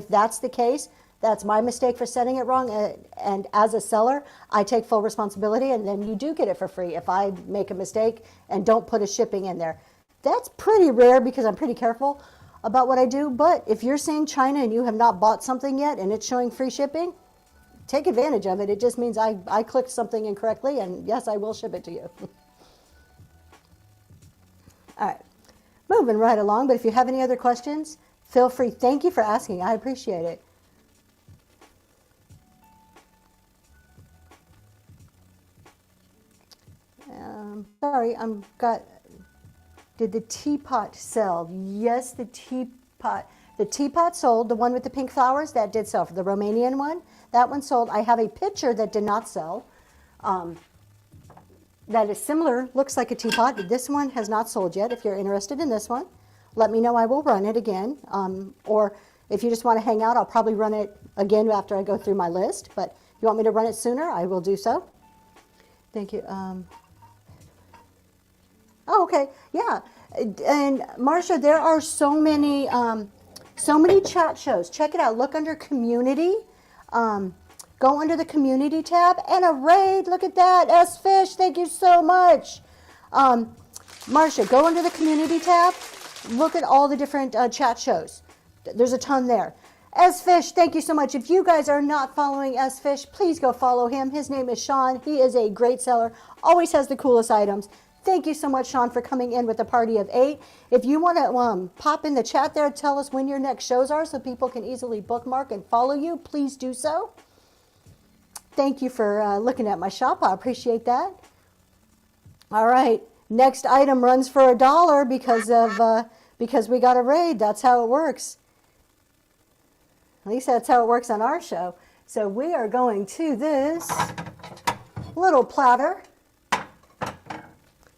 that's the case, that's my mistake for setting it wrong. And as a seller, I take full responsibility, and then you do get it for free if I make a mistake and don't put a shipping in there. That's pretty rare because I'm pretty careful about what I do. But if you're saying China and you have not bought something yet and it's showing free shipping, take advantage of it. It just means I clicked something incorrectly, and yes, I will ship it to you. All right, moving right along, but if you have any other questions, feel free. Thank you for asking. I appreciate it. Sorry, Did the teapot sell? Yes, the teapot. The teapot sold, the one with the pink flowers, that did sell. For the Romanian one, that one sold. I have a picture that did not sell. That is similar, looks like a teapot. This one has not sold yet. If you're interested in this one, let me know. I will run it again. Or if you just want to hang out, I'll probably run it again after I go through my list. But if you want me to run it sooner, I will do so. Thank you. Oh, okay. Yeah. And Marsha, there are so many chat shows. Check it out. Look under community. Go under the community tab and a raid. Look at that. S-Fish, thank you so much. Marsha, go under the community tab. Look at all the different chat shows. There's a ton there. S-Fish, thank you so much. If you guys are not following S-Fish, please go follow him. His name is Sean. He is a great seller. Always has the coolest items. Thank you so much, Sean, for coming in with a party of 8. If you want to pop in the chat there, tell us when your next shows are so people can easily bookmark and follow you, please do so. Thank you for looking at my shop. I appreciate that. All right. Next item runs for $1 because we got a raid. That's how it works. At least that's how it works on our show. So we are going to this little platter.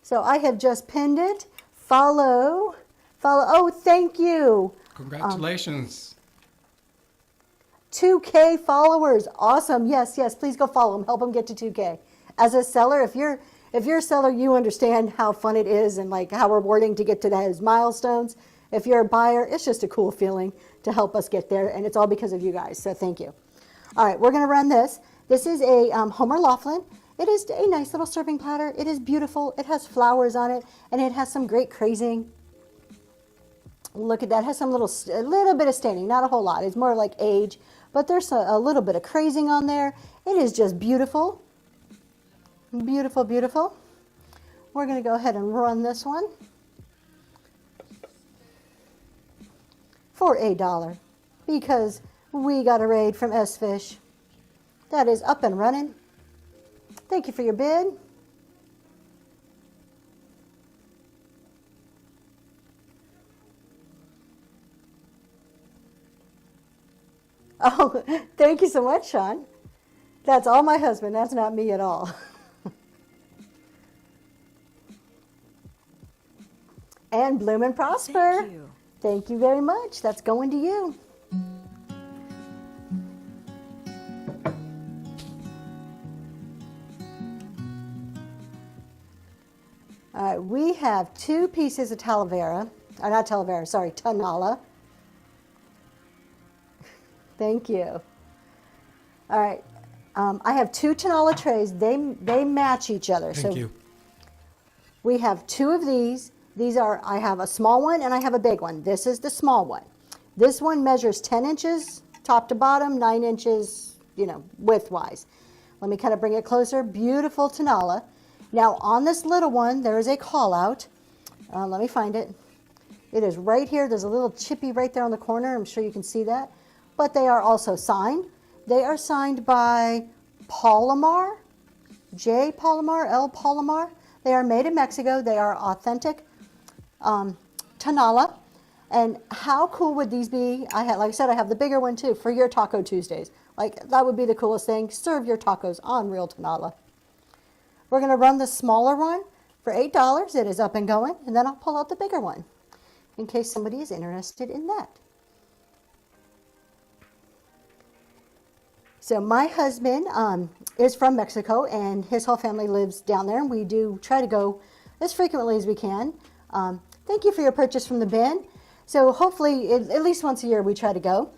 So I have just pinned it. Follow. Oh, thank you. Congratulations. 2K followers. Awesome. Yes, please go follow him. Help him get to 2K. As a seller, if you're a seller, you understand how fun it is and like how rewarding to get to those milestones. If you're a buyer, it's just a cool feeling to help us get there, and it's all because of you guys, so thank you. All right, we're going to run this. This is a Homer Laughlin. It is a nice little serving platter. It is beautiful. It has flowers on it, and it has some great crazing. Look at that. It has a little bit of staining, not a whole lot. It's more like age, but there's a little bit of crazing on there. It is just beautiful. Beautiful, beautiful. We're going to go ahead and run this one for $1 because we got a raid from S-Fish. That is up and running. Thank you for your bid. Oh, thank you so much, Sean. That's all my husband. That's not me at all. And Bloom and Prosper. Thank you. Thank you very much. That's going to you. All right, we have 2 pieces of Talavera, or not Talavera, sorry, Tanala. Thank you. All right, I have 2 Tanala trays. They match each other. Thank you. We have 2 of these. These are, I have a small one and I have a big one. This is the small one. This one measures 10 inches top to bottom, 9 inches, width-wise. Let me kind of bring it closer. Beautiful Tanala. Now on this little one, there is a call out. Let me find it. It is right here. There's a little chippy right there on the corner. I'm sure you can see that. But they are also signed. They are signed by Palomar, J. Palomar, L. Palomar. They are made in Mexico. They are authentic Tanala. And how cool would these be? Like I said, I have the bigger one too for your Taco Tuesdays. Like that would be the coolest thing. Serve your tacos on real Tanala. We're going to run the smaller one for $8. It is up and going. And then I'll pull out the bigger one in case somebody is interested in that. So my husband is from Mexico, and his whole family lives down there, and we do try to go as frequently as we can. Thank you for your purchase from the bin. So hopefully, at least once a year, we try to go.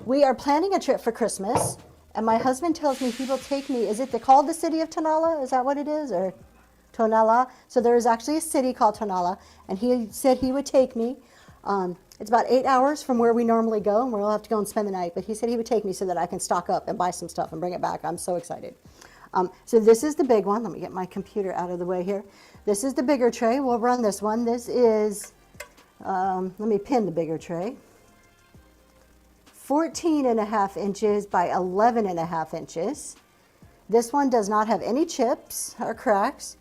We are planning a trip for Christmas, and my husband tells me he will take me. Is it called the city of Tonala? Is that what it is, or Tonala? So there is actually a city called Tonala, and he said he would take me. It's about 8 hours from where we normally go, and we'll have to go and spend the night. But he said he would take me so that I can stock up and buy some stuff and bring it back. I'm so excited. So this is the big one. Let me get my computer out of the way here. This is the bigger tray. We'll run this one. This is, let me pin the bigger tray. 14.5 inches by 11.5 inches. This one does not have any chips or cracks.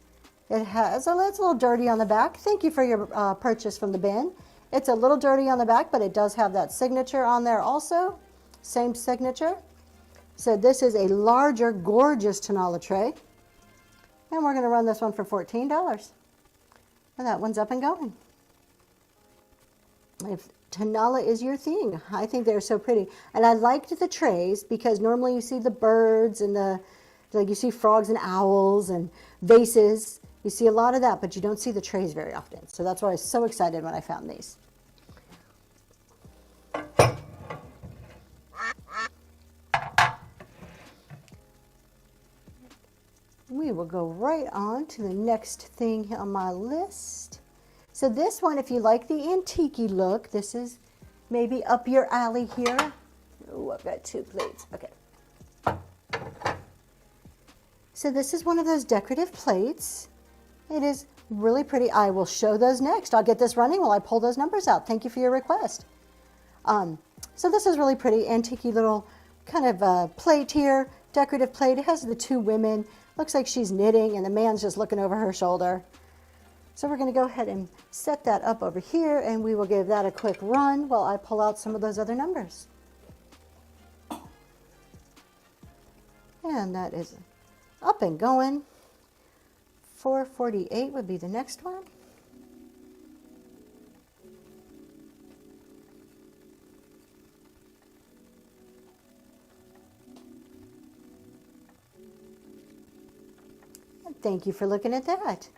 It's a little dirty on the back. Thank you for your purchase from the bin. It's a little dirty on the back, but it does have that signature on there also. Same signature. So this is a larger, gorgeous Tonala tray. And we're going to run this one for $14. And that one's up and going. If Tonala is your thing, I think they're so pretty. And I liked the trays because normally you see the birds and like you see frogs and owls and vases. You see a lot of that, but you don't see the trays very often. So that's why I was so excited when I found these. We will go right on to the next thing on my list. So this one, if you like the antique-y look, this is maybe up your alley here. Oh, I've got 2 plates. Okay. So this is one of those decorative plates. It is really pretty. I will show those next. I'll get this running while I pull those numbers out. Thank you for your request. So this is really pretty, antique-y little kind of plate here, decorative plate. It has the 2 women. Looks like she's knitting and the man's just looking over her shoulder. So we're going to go ahead and set that up over here, and we will give that a quick run while I pull out some of those other numbers. And that is up and going. 448 would be the next one. And thank you for looking at that.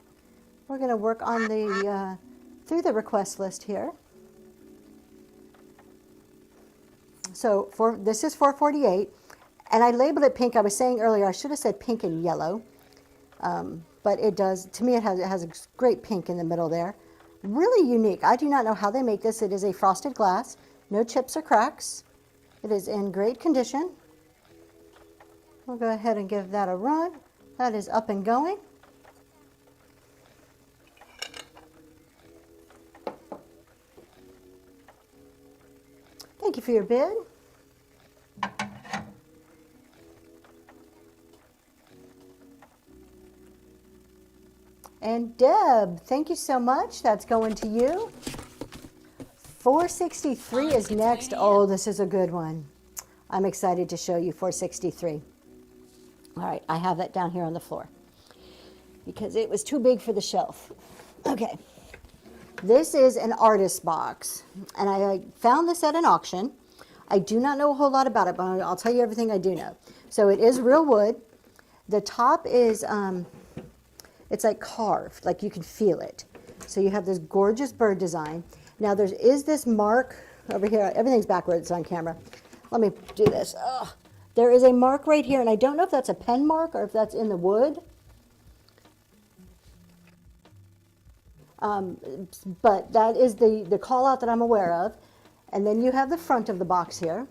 We're going to work on the through the request list here. So this is 448, and I labeled it pink. I was saying earlier I should have said pink and yellow, but it does. To me, it has a great pink in the middle there. Really unique. I do not know how they make this. It is a frosted glass, no chips or cracks. It is in great condition. We'll go ahead and give that a run. That is up and going. Thank you for your bid. And Deb, thank you so much. That's going to you. 463 is next. Oh, this is a good one. I'm excited to show you 463. All right, I have that down here on the floor because it was too big for the shelf. Okay. This is an artist box, and I found this at an auction. I do not know a whole lot about it, but I'll tell you everything I do know. So it is real wood. The top is, it's like carved, like you can feel it. So you have this gorgeous bird design. Now there is this mark over here. Everything's backwards on camera. Let me do this. Ugh. There is a mark right here, and I don't know if that's a pen mark or if that's in the wood. But that is the call out that I'm aware of. And then you have the front of the box here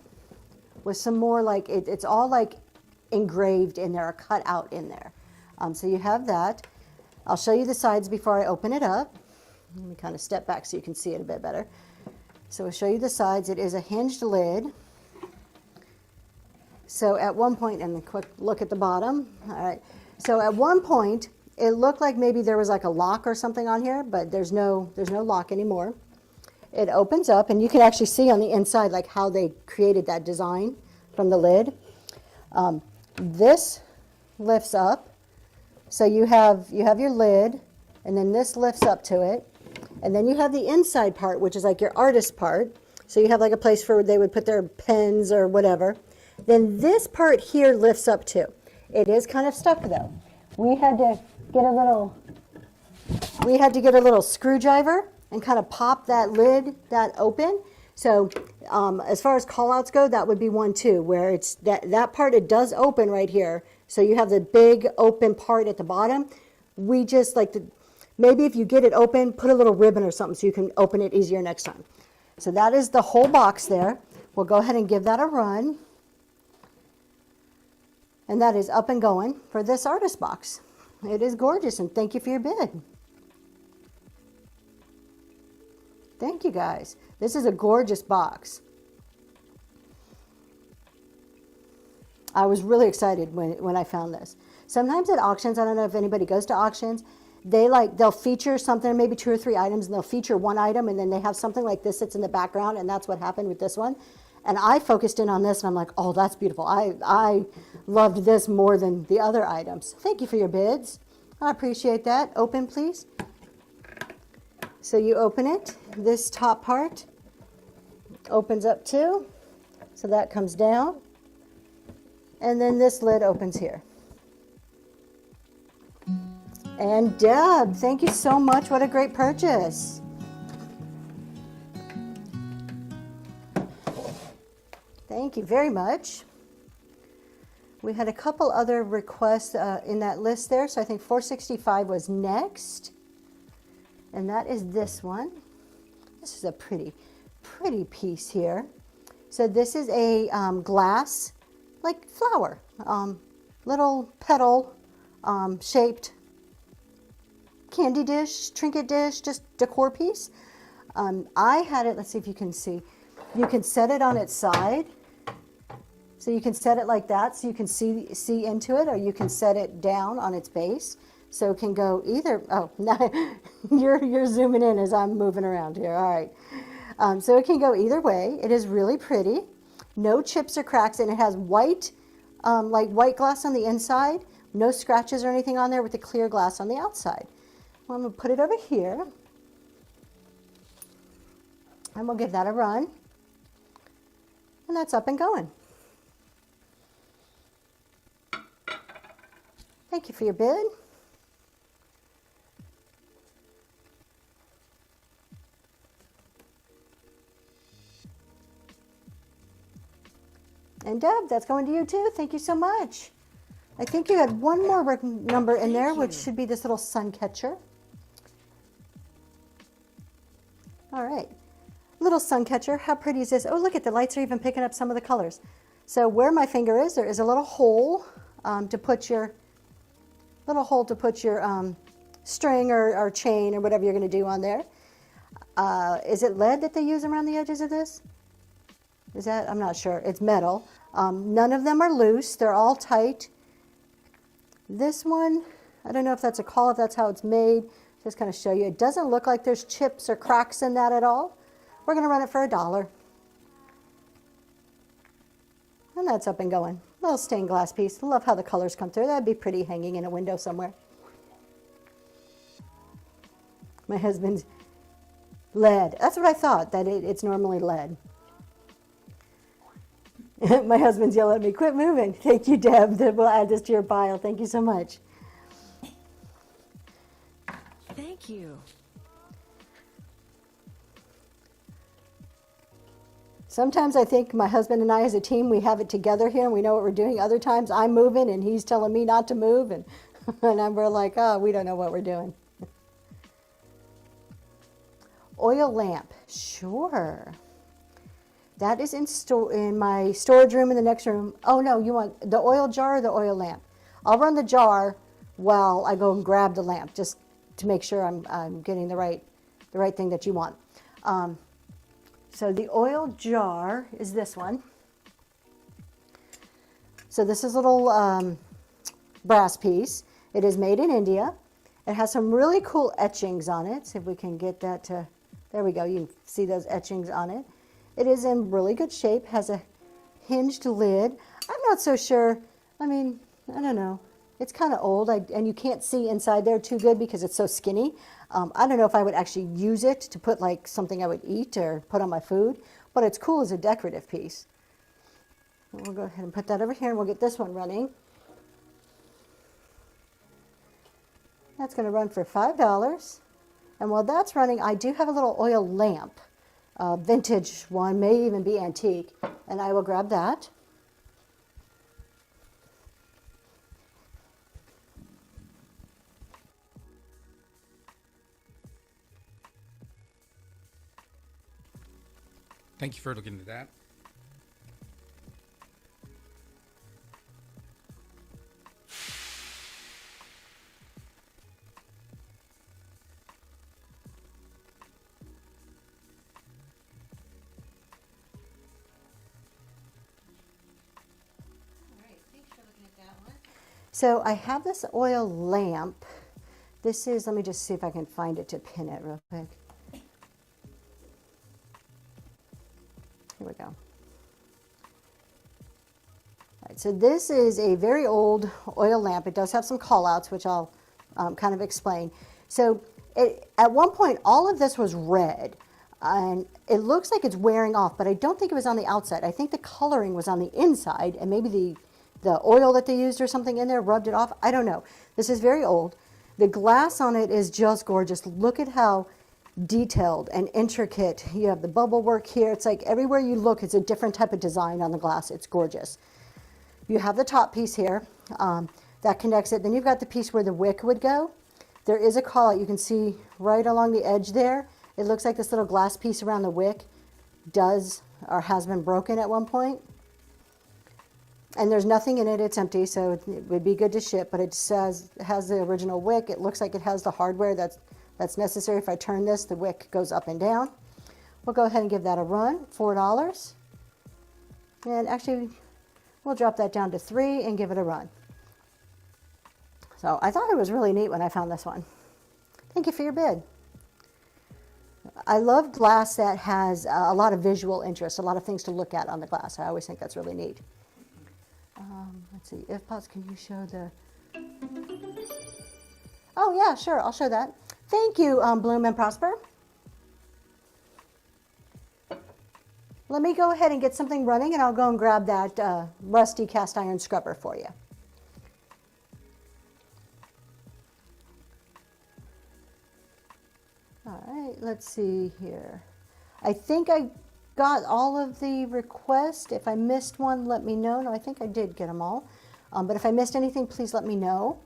with some more like, it's all like engraved in there or cut out in there. So you have that. I'll show you the sides before I open it up. Let me kind of step back so you can see it a bit better. So I'll show you the sides. It is a hinged lid. So at one point, and a quick look at the bottom. All right. So at one point, it looked like maybe there was like a lock or something on here, but there's no lock anymore. It opens up, and you can actually see on the inside like how they created that design from the lid. This lifts up, so you have your lid, and then this lifts up to it, and then you have the inside part, which is like your artist part. So you have like a place for where they would put their pens or whatever. Then this part here lifts up too. It is kind of stuck though. We had to get a little screwdriver and kind of pop that lid that open. So as far as call outs go, that would be one too, where it's that part, it does open right here. So you have the big open part at the bottom. We just like to, maybe if you get it open, put a little ribbon or something so you can open it easier next time. So that is the whole box there. We'll go ahead and give that a run. And that is up and going for this artist box. It is gorgeous, and thank you for your bid. Thank you guys. This is a gorgeous box. I was really excited when I found this. Sometimes at auctions, I don't know if anybody goes to auctions, they'll feature something, maybe 2 or 3 items, and they'll feature one item, and then they have something like this that's in the background, and that's what happened with this one. And I focused in on this, and I'm like, oh, that's beautiful. I loved this more than the other items. Thank you for your bids. I appreciate that. Open, please. So you open it. This top part opens up too. So that comes down. And then this lid opens here. And Deb, thank you so much. What a great purchase. Thank you very much. We had a couple other requests in that list there. So I think 465 was next. And that is this one. This is a pretty piece here. So this is a glass, like flower, little petal shaped candy dish, trinket dish, just decor piece. I had it, let's see if you can see. You can set it on its side. So you can set it like that so you can see into it, or you can set it down on its base. So it can go either, oh, now you're zooming in as I'm moving around here, all right. So it can go either way. It is really pretty. No chips or cracks, and it has white, like white glass on the inside, no scratches or anything on there with the clear glass on the outside. Well, I'm gonna put it over here, and we'll give that a run. And that's up and going. Thank you for your bid. And Deb, that's going to you too. Thank you so much. I think you had one more number in there, which should be this little sun catcher. All right. Little sun catcher. How pretty is this? Oh, look at the lights are even picking up some of the colors. So where my finger is, there is a little hole to put your string or chain or whatever you're going to do on there. Is it lead that they use around the edges of this? Is that? I'm not sure. It's metal. None of them are loose. They're all tight. This one, I don't know if that's a call, if that's how it's made. Just kind of show you. It doesn't look like there's chips or cracks in that at all. We're going to run it for $1. And that's up and going. Little stained glass piece. I love how the colors come through. That'd be pretty hanging in a window somewhere. My husband's lead. That's what I thought, that it's normally lead. My husband's yelling at me, quit moving. Thank you, Deb. We'll add this to your pile. Thank you so much. Thank you. Sometimes I think my husband and I as a team, we have it together here and we know what we're doing. Other times I'm moving and he's telling me not to move, and we're like, oh, we don't know what we're doing. Oil lamp, sure. That is in my storage room in the next room. Oh no, you want the oil jar or the oil lamp? I'll run the jar while I go and grab the lamp, just to make sure I'm getting the right thing that you want. So the oil jar is this one. So this is a little brass piece. It is made in India. It has some really cool etchings on it. See if we can get that to, there we go. You can see those etchings on it. It is in really good shape, has a hinged lid. I'm not so sure, I mean, I don't know. It's kind of old, and you can't see inside there too good because it's so skinny. I don't know if I would actually use it to put like something I would eat or put on my food, but it's cool as a decorative piece. We'll go ahead and put that over here, and we'll get this one running. That's going to run for $5. And while that's running, I do have a little oil lamp. Vintage one, may even be antique, and I will grab that. Thank you for looking at that. So I have this oil lamp This is, let me just see if I can find it to pin it real quick. Here we go. All right, so this is a very old oil lamp. It does have some call outs, which I'll kind of explain. So at one point, all of this was red. And it looks like it's wearing off, but I don't think it was on the outside. I think the coloring was on the inside, and maybe the oil that they used or something in there rubbed it off. I don't know. This is very old. The glass on it is just gorgeous. Look at how detailed and intricate. You have the bubble work here. It's like everywhere you look, it's a different type of design on the glass. It's gorgeous. You have the top piece here that connects it. Then you've got the piece where the wick would go. There is a call out. You can see right along the edge there. It looks like this little glass piece around the wick does or has been broken at one point. And there's nothing in it, it's empty, so it would be good to ship, but it says it has the original wick. It looks like it has the hardware that's necessary. If I turn this, the wick goes up and down. We'll go ahead and give that a run, $4. And actually, we'll drop that down to $3 and give it a run. So I thought it was really neat when I found this one. Thank you for your bid. I love glass that has a lot of visual interest, a lot of things to look at on the glass. I always think that's really neat. Let's see, if pause, can you show the... Oh yeah, sure, I'll show that. Thank you, Bloom and Prosper. Let me go ahead and get something running, and I'll go and grab that rusty cast iron scrubber for you. All right, let's see here. I think I got all of the requests. If I missed one, let me know. No, I think I did get them all. But if I missed anything, please let me know.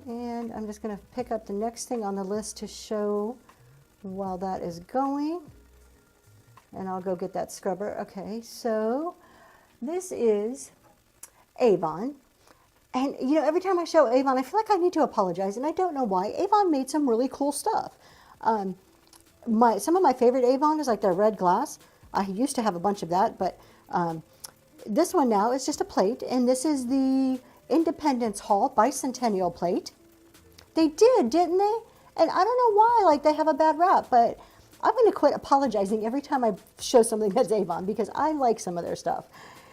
And I'm just going to pick up the next thing on the list to show while that is going. And I'll go get that scrubber. Okay, so this is Avon. And, you know, every time I show Avon, I feel like I need to apologize, and I don't know why. Avon made some really cool stuff. Some of my favorite Avon is like their red glass. I used to have a bunch of that, but this one now is just a plate, and this is the Independence Hall Bicentennial plate. They did, didn't they? And I don't know why, like, they have a bad rap, but I'm going to quit apologizing every time I show something that's Avon, because I like some of their stuff.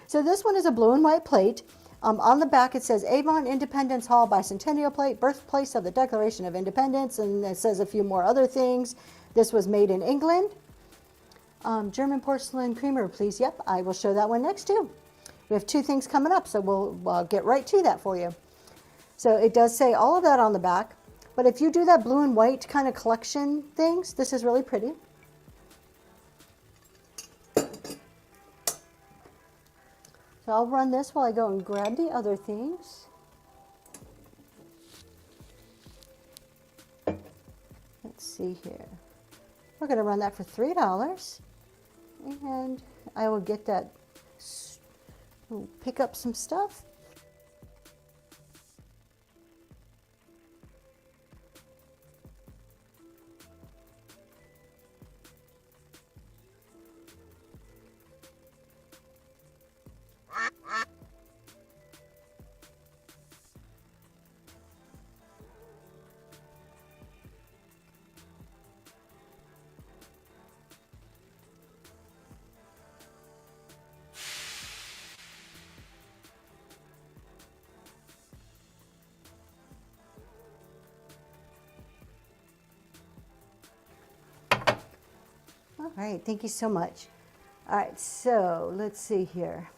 So this one is a blue and white plate. On the back it says Avon Independence Hall Bicentennial plate, birthplace of the Declaration of Independence, and it says a few more other things. This was made in England. German porcelain creamer, please. Yep, I will show that one next too. We have two things coming up, so we'll get right to that for you. So it does say all of that on the back, but if you do that blue and white kind of collection things, this is really pretty. So I'll run this while I go and grab the other things. Let's see here. We're going to run that for $3. And I will get that, we'll pick up some stuff. All right, thank you so much. All right, so let's see here.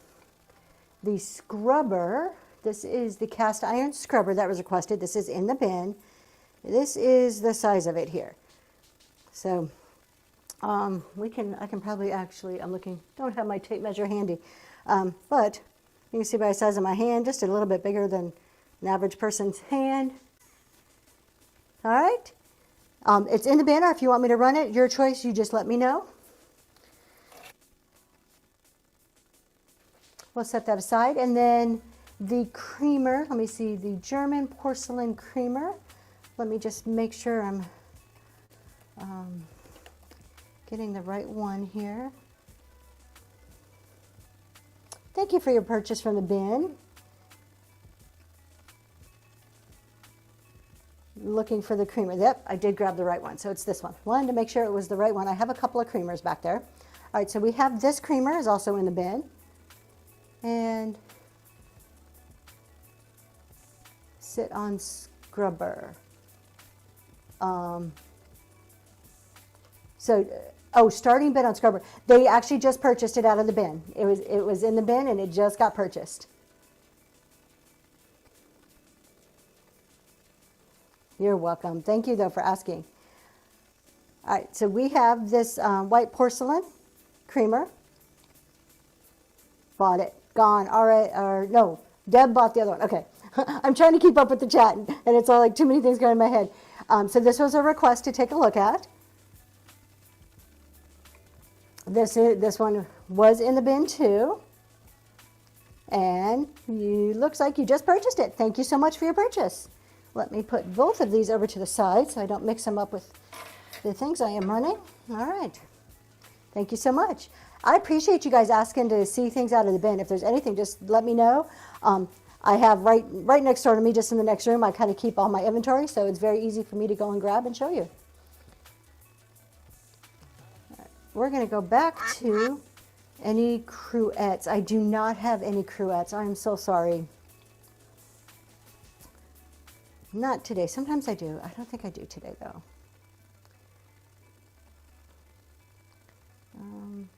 The scrubber, this is the cast iron scrubber that was requested. This is in the bin. This is the size of it here. So I can probably actually, I'm looking, don't have my tape measure handy, but you can see by the size of my hand, just a little bit bigger than an average person's hand. All right. It's in the bin, or if you want me to run it, your choice, you just let me know. We'll set that aside. And then the creamer, let me see, the German porcelain creamer. Let me just make sure I'm getting the right one here. Thank you for your purchase from the bin. looking for the creamer. Yep, I did grab the right one, so it's this one. Wanted to make sure it was the right one. I have a couple of creamers back there. All right, so we have this creamer is also in the bin. And sit on scrubber. Starting bin on scrubber. They actually just purchased it out of the bin. It was in the bin and it just got purchased. You're welcome. Thank you though for asking. All right, so we have this white porcelain creamer. Bought it. Gone. All right. Or no, Deb bought the other one. Okay. I'm trying to keep up with the chat, and it's all like too many things going in my head. So this was a request to take a look at. This one was in the bin too. And looks like you just purchased it. Thank you so much for your purchase. Let me put both of these over to the side so I don't mix them up with the things I am running. All right. Thank you so much. I appreciate you guys asking to see things out of the bin. If there's anything, just let me know. I have right next door to me, just in the next room, I kind of keep all my inventory, so it's very easy for me to go and grab and show you. Right, we're going to go back to any cruettes. I do not have any cruettes. I'm so sorry. Not today. Sometimes I do. I don't think I do today, though. I'm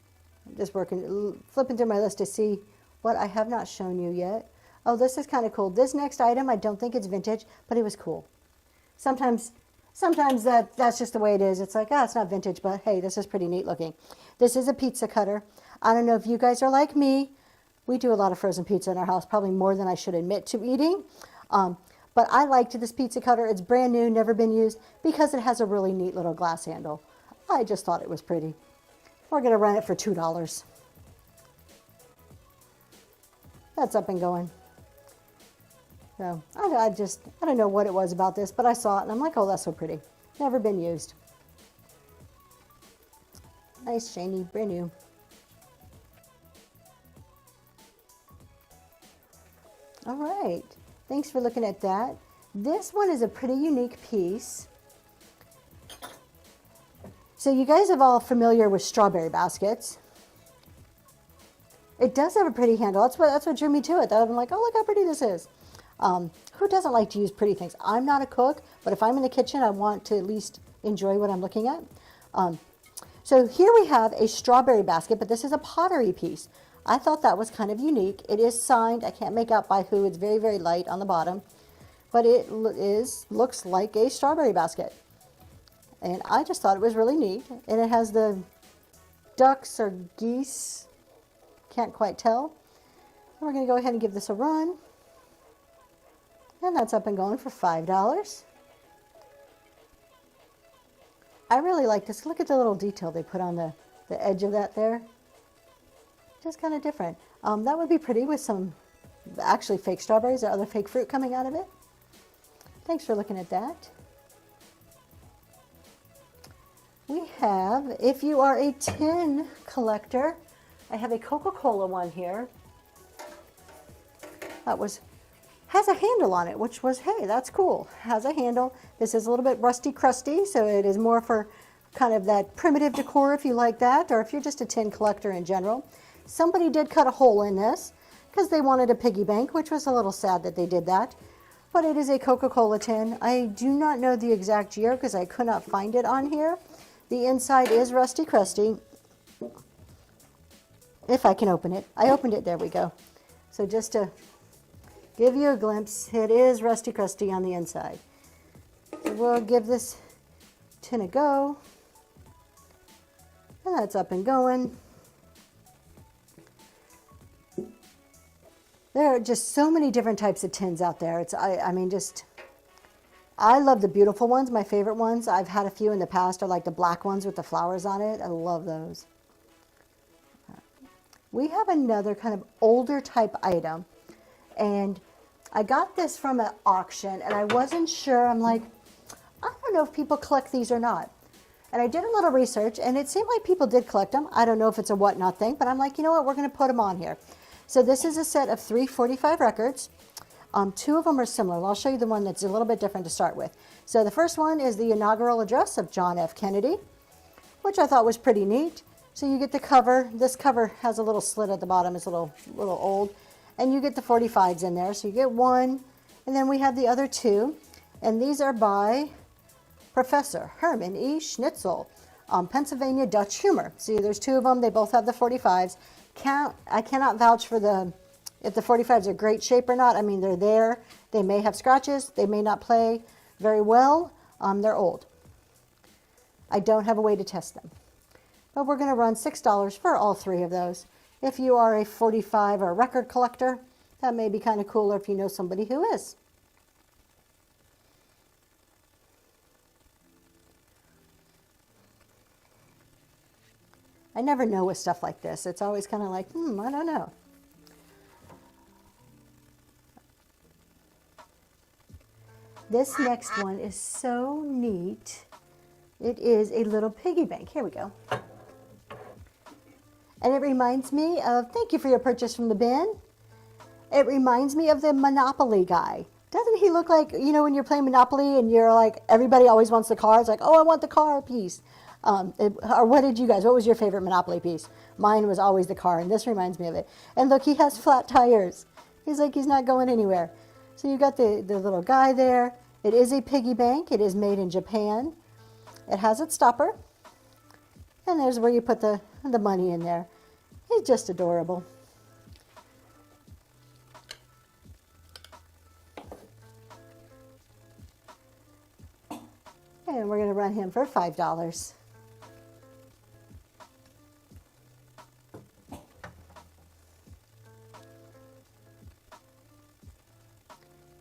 just flipping through my list to see what I have not shown you yet. Oh, this is kind of cool. This next item, I don't think it's vintage, but it was cool. Sometimes that's just the way it is. It's like, it's not vintage, but hey, this is pretty neat looking. This is a pizza cutter. I don't know if you guys are like me. We do a lot of frozen pizza in our house, probably more than I should admit to eating. But I liked this pizza cutter. It's brand new, never been used, because it has a really neat little glass handle. I just thought it was pretty. We're going to run it for $2. That's up and going. So I don't know what it was about this, but I saw it and I'm like, oh, that's so pretty. Never been used. Nice, shiny, brand new. All right. Thanks for looking at that. This one is a pretty unique piece. So you guys are all familiar with strawberry baskets. It does have a pretty handle. That's what drew me to it. I'm like, oh, look how pretty this is. Who doesn't like to use pretty things? I'm not a cook, but if I'm in the kitchen, I want to at least enjoy what I'm looking at. So here we have a strawberry basket, but this is a pottery piece. I thought that was kind of unique. It is signed. I can't make out by who. It's very, very light on the bottom, but it looks like a strawberry basket. And I just thought it was really neat. And it has the ducks or geese, can't quite tell. We're going to go ahead and give this a run. And that's up and going for $5. I really like this. Look at the little detail they put on the edge of that there. Just kind of different. That would be pretty with some actually fake strawberries or other fake fruit coming out of it. Thanks for looking at that. We have, if you are a tin collector, I have a Coca-Cola one here. Has a handle on it, which was, hey, that's cool. Has a handle. This is a little bit rusty crusty, so it is more for kind of that primitive decor if you like that, or if you're just a tin collector in general. Somebody did cut a hole in this because they wanted a piggy bank, which was a little sad that they did that. But it is a Coca-Cola tin. I do not know the exact year because I could not find it on here. The inside is rusty crusty. If I can open it. I opened it. There we go. So just to give you a glimpse, it is rusty crusty on the inside. So we'll give this tin a go. And that's up and going. There are just so many different types of tins out there. I love the beautiful ones, my favorite ones. I've had a few in the past, are like the black ones with the flowers on it. I love those. We have another kind of older type item. And I got this from an auction and I wasn't sure. I'm like, I don't know if people collect these or not. And I did a little research and it seemed like people did collect them. I don't know if it's a whatnot thing, but I'm like, you know what, we're going to put them on here. So this is a set of 345 records. Two of them are similar. I'll show you the one that's a little bit different to start with. So the first one is the inaugural address of John F. Kennedy, which I thought was pretty neat. So you get the cover. This cover has a little slit at the bottom. It's a little old. And you get the 45s in there. So you get one. And then we have the other two. And these are by Professor Herman E. Schnitzel, Pennsylvania Dutch humor. See, there's two of them. They both have the 45s. I cannot vouch for if the 45s are great shape or not. I mean, they're there. They may have scratches. They may not play very well. They're old. I don't have a way to test them. But we're going to run $6 for all three of those. If you are a 45 or record collector, that may be kind of cooler if you know somebody who is. I never know with stuff like this. It's always kind of like, I don't know. This next one is so neat. It is a little piggy bank. Here we go. And it reminds me of, thank you for your purchase from the bin. It reminds me of the Monopoly guy. Doesn't he look like, you know, when you're playing Monopoly and you're like, everybody always wants the car. It's like, oh, I want the car piece. Or what was your favorite Monopoly piece? Mine was always the car, and this reminds me of it. And look, he has flat tires. He's like, he's not going anywhere. So you got the little guy there. It is a piggy bank. It is made in Japan. It has its stopper. And there's where you put the money in there. He's just adorable. And we're going to run him for $5.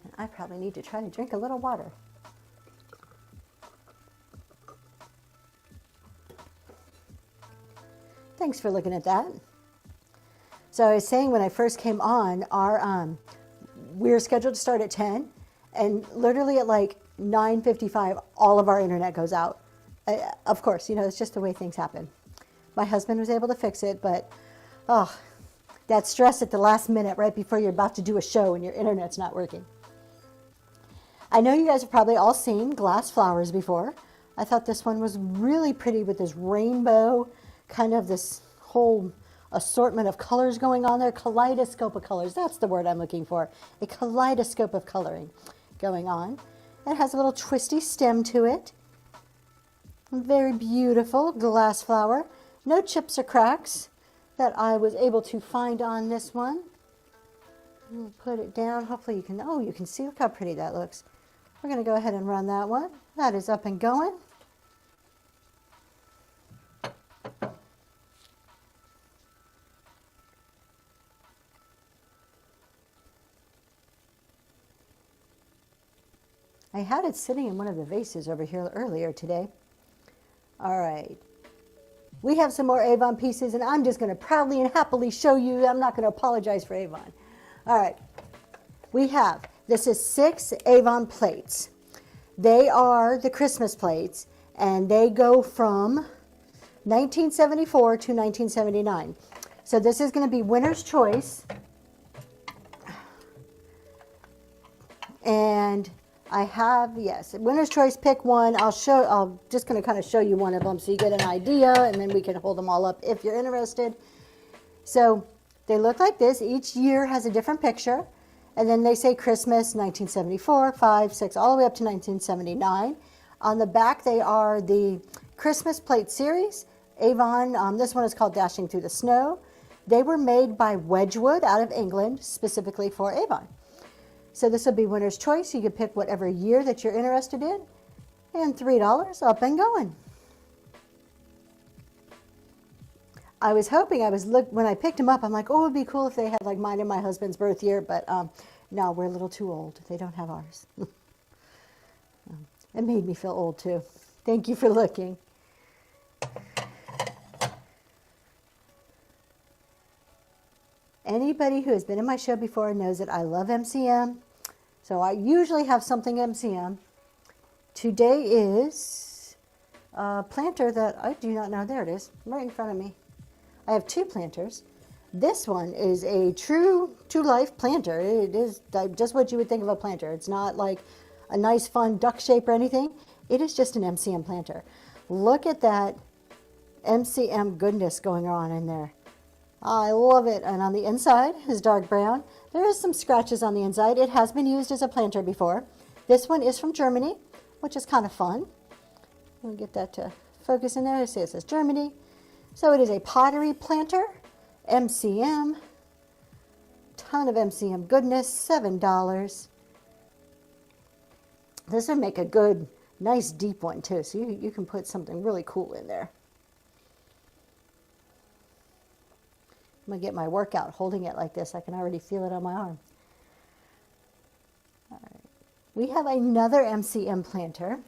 And I probably need to try to drink a little water. Thanks for looking at that. So I was saying when I first came on, we were scheduled to start at 10, and literally at like 9:55, all of our internet goes out. Of course, you know, it's just the way things happen. My husband was able to fix it, but that stress at the last minute right before you're about to do a show and your internet's not working. I know you guys have probably all seen glass flowers before. I thought this one was really pretty with this rainbow, kind of this whole assortment of colors going on there. Kaleidoscope of colors, that's the word I'm looking for. A kaleidoscope of coloring going on. It has a little twisty stem to it. Very beautiful glass flower. No chips or cracks that I was able to find on this one. We'll put it down. Hopefully you can see. Look how pretty that looks. We're going to go ahead and run that one. That is up and going. I had it sitting in one of the vases over here earlier today. All right. We have some more Avon pieces, and I'm just going to proudly and happily show you. I'm not going to apologize for Avon. All right. This is 6 Avon plates. They are the Christmas plates, and they go from 1974 to 1979. So this is going to be winner's choice. And I have, yes, winner's choice, pick one. I'm just going to kind of show you one of them so you get an idea, and then we can hold them all up if you're interested. So they look like this. Each year has a different picture. And then they say Christmas, 1974, 5, 6, all the way up to 1979. On the back, they are the Christmas plate series. Avon, this one is called Dashing Through the Snow. They were made by Wedgwood out of England, specifically for Avon. So this will be winner's choice. You can pick whatever year that you're interested in. And $3 up and going. I was hoping, when I picked them up, I'm like, oh, it would be cool if they had like mine and my husband's birth year, but no, we're a little too old. They don't have ours. It made me feel old too. Thank you for looking. Anybody who has been in my show before knows that I love MCM. So I usually have something MCM. Today is a planter that I do not know. There it is, right in front of me. I have 2 planters. This one is a true to life planter. It is just what you would think of a planter. It's not like a nice fun duck shape or anything. It is just an MCM planter. Look at that MCM goodness going on in there. I love it. And on the inside is dark brown. There is some scratches on the inside. It has been used as a planter before. This one is from Germany, which is kind of fun. Let me get that to focus in there. See, it says Germany. So it is a pottery planter, MCM, ton of MCM goodness, $7. This would make a good, nice deep one too, so you can put something really cool in there. I'm going to get my workout holding it like this. I can already feel it on my arm. All right. We have another MCM planter.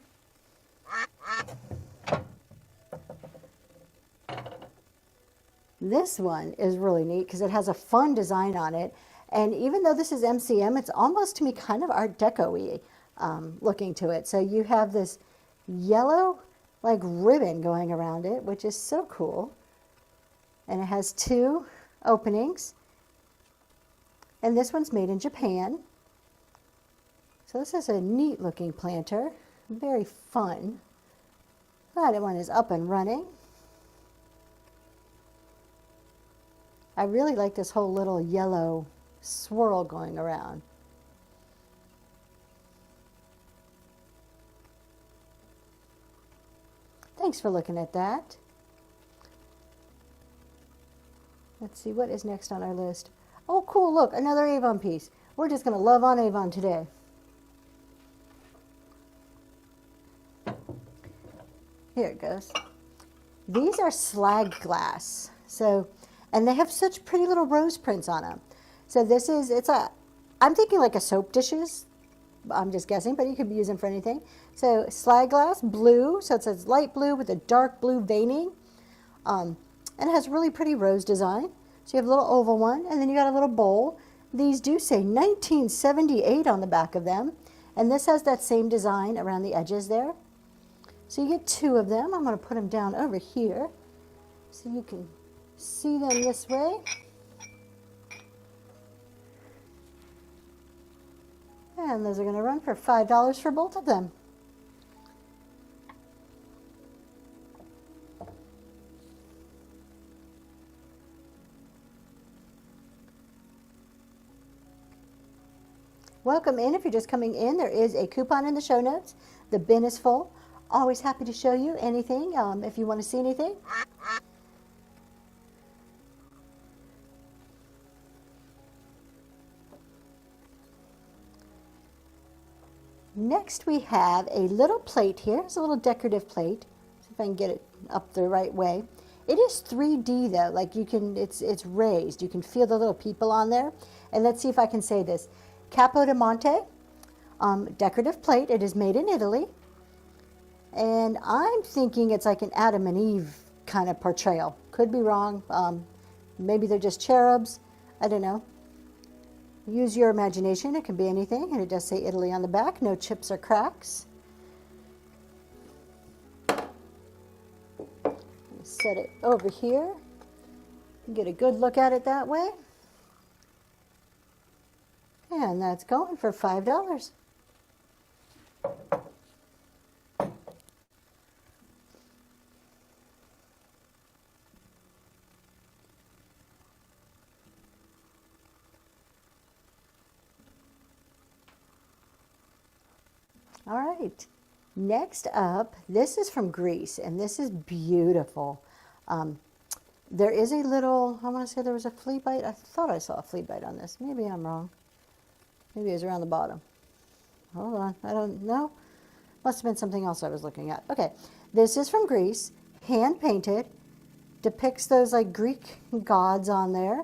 This one is really neat because it has a fun design on it. And even though this is MCM, it's almost to me kind of Art Deco-y looking to it. So you have this yellow like ribbon going around it, which is so cool. And it has two openings. And this one's made in Japan. So this is a neat looking planter, very fun. That one is up and running. I really like this whole little yellow swirl going around. Thanks for looking at that. Let's see, what is next on our list? Oh, cool, look, another Avon piece. We're just going to love on Avon today. Here it goes. These are slag glass. And they have such pretty little rose prints on them. So this is, I'm thinking like a soap dishes. I'm just guessing, but you could use them for anything. So slag glass, blue. So it says light blue with a dark blue veining. And it has really pretty rose design. So you have a little oval one, and then you got a little bowl. These do say 1978 on the back of them. And this has that same design around the edges there. So you get two of them. I'm going to put them down over here so you can see them this way. And those are going to run for $5 for both of them. Welcome in. If you're just coming in, there is a coupon in the show notes. The bin is full. Always happy to show you anything if you want to see anything. Next we have a little plate here. It's a little decorative plate. See if I can get it up the right way. It is 3D though, like you can, it's raised. You can feel the little people on there. And let's see if I can say this. Capo di Monte, decorative plate. It is made in Italy. And I'm thinking it's like an Adam and Eve kind of portrayal. Could be wrong. Maybe they're just cherubs. I don't know. Use your imagination. It can be anything. And it does say Italy on the back. No chips or cracks. Set it over here. Get a good look at it that way. And that's going for $5. All right, next up, this is from Greece, and this is beautiful. There is a little, I want to say there was a flea bite. I thought I saw a flea bite on this. Maybe I'm wrong. Maybe it was around the bottom. Hold on, I don't know. Must have been something else I was looking at. Okay, this is from Greece, hand painted. Depicts those like Greek gods on there.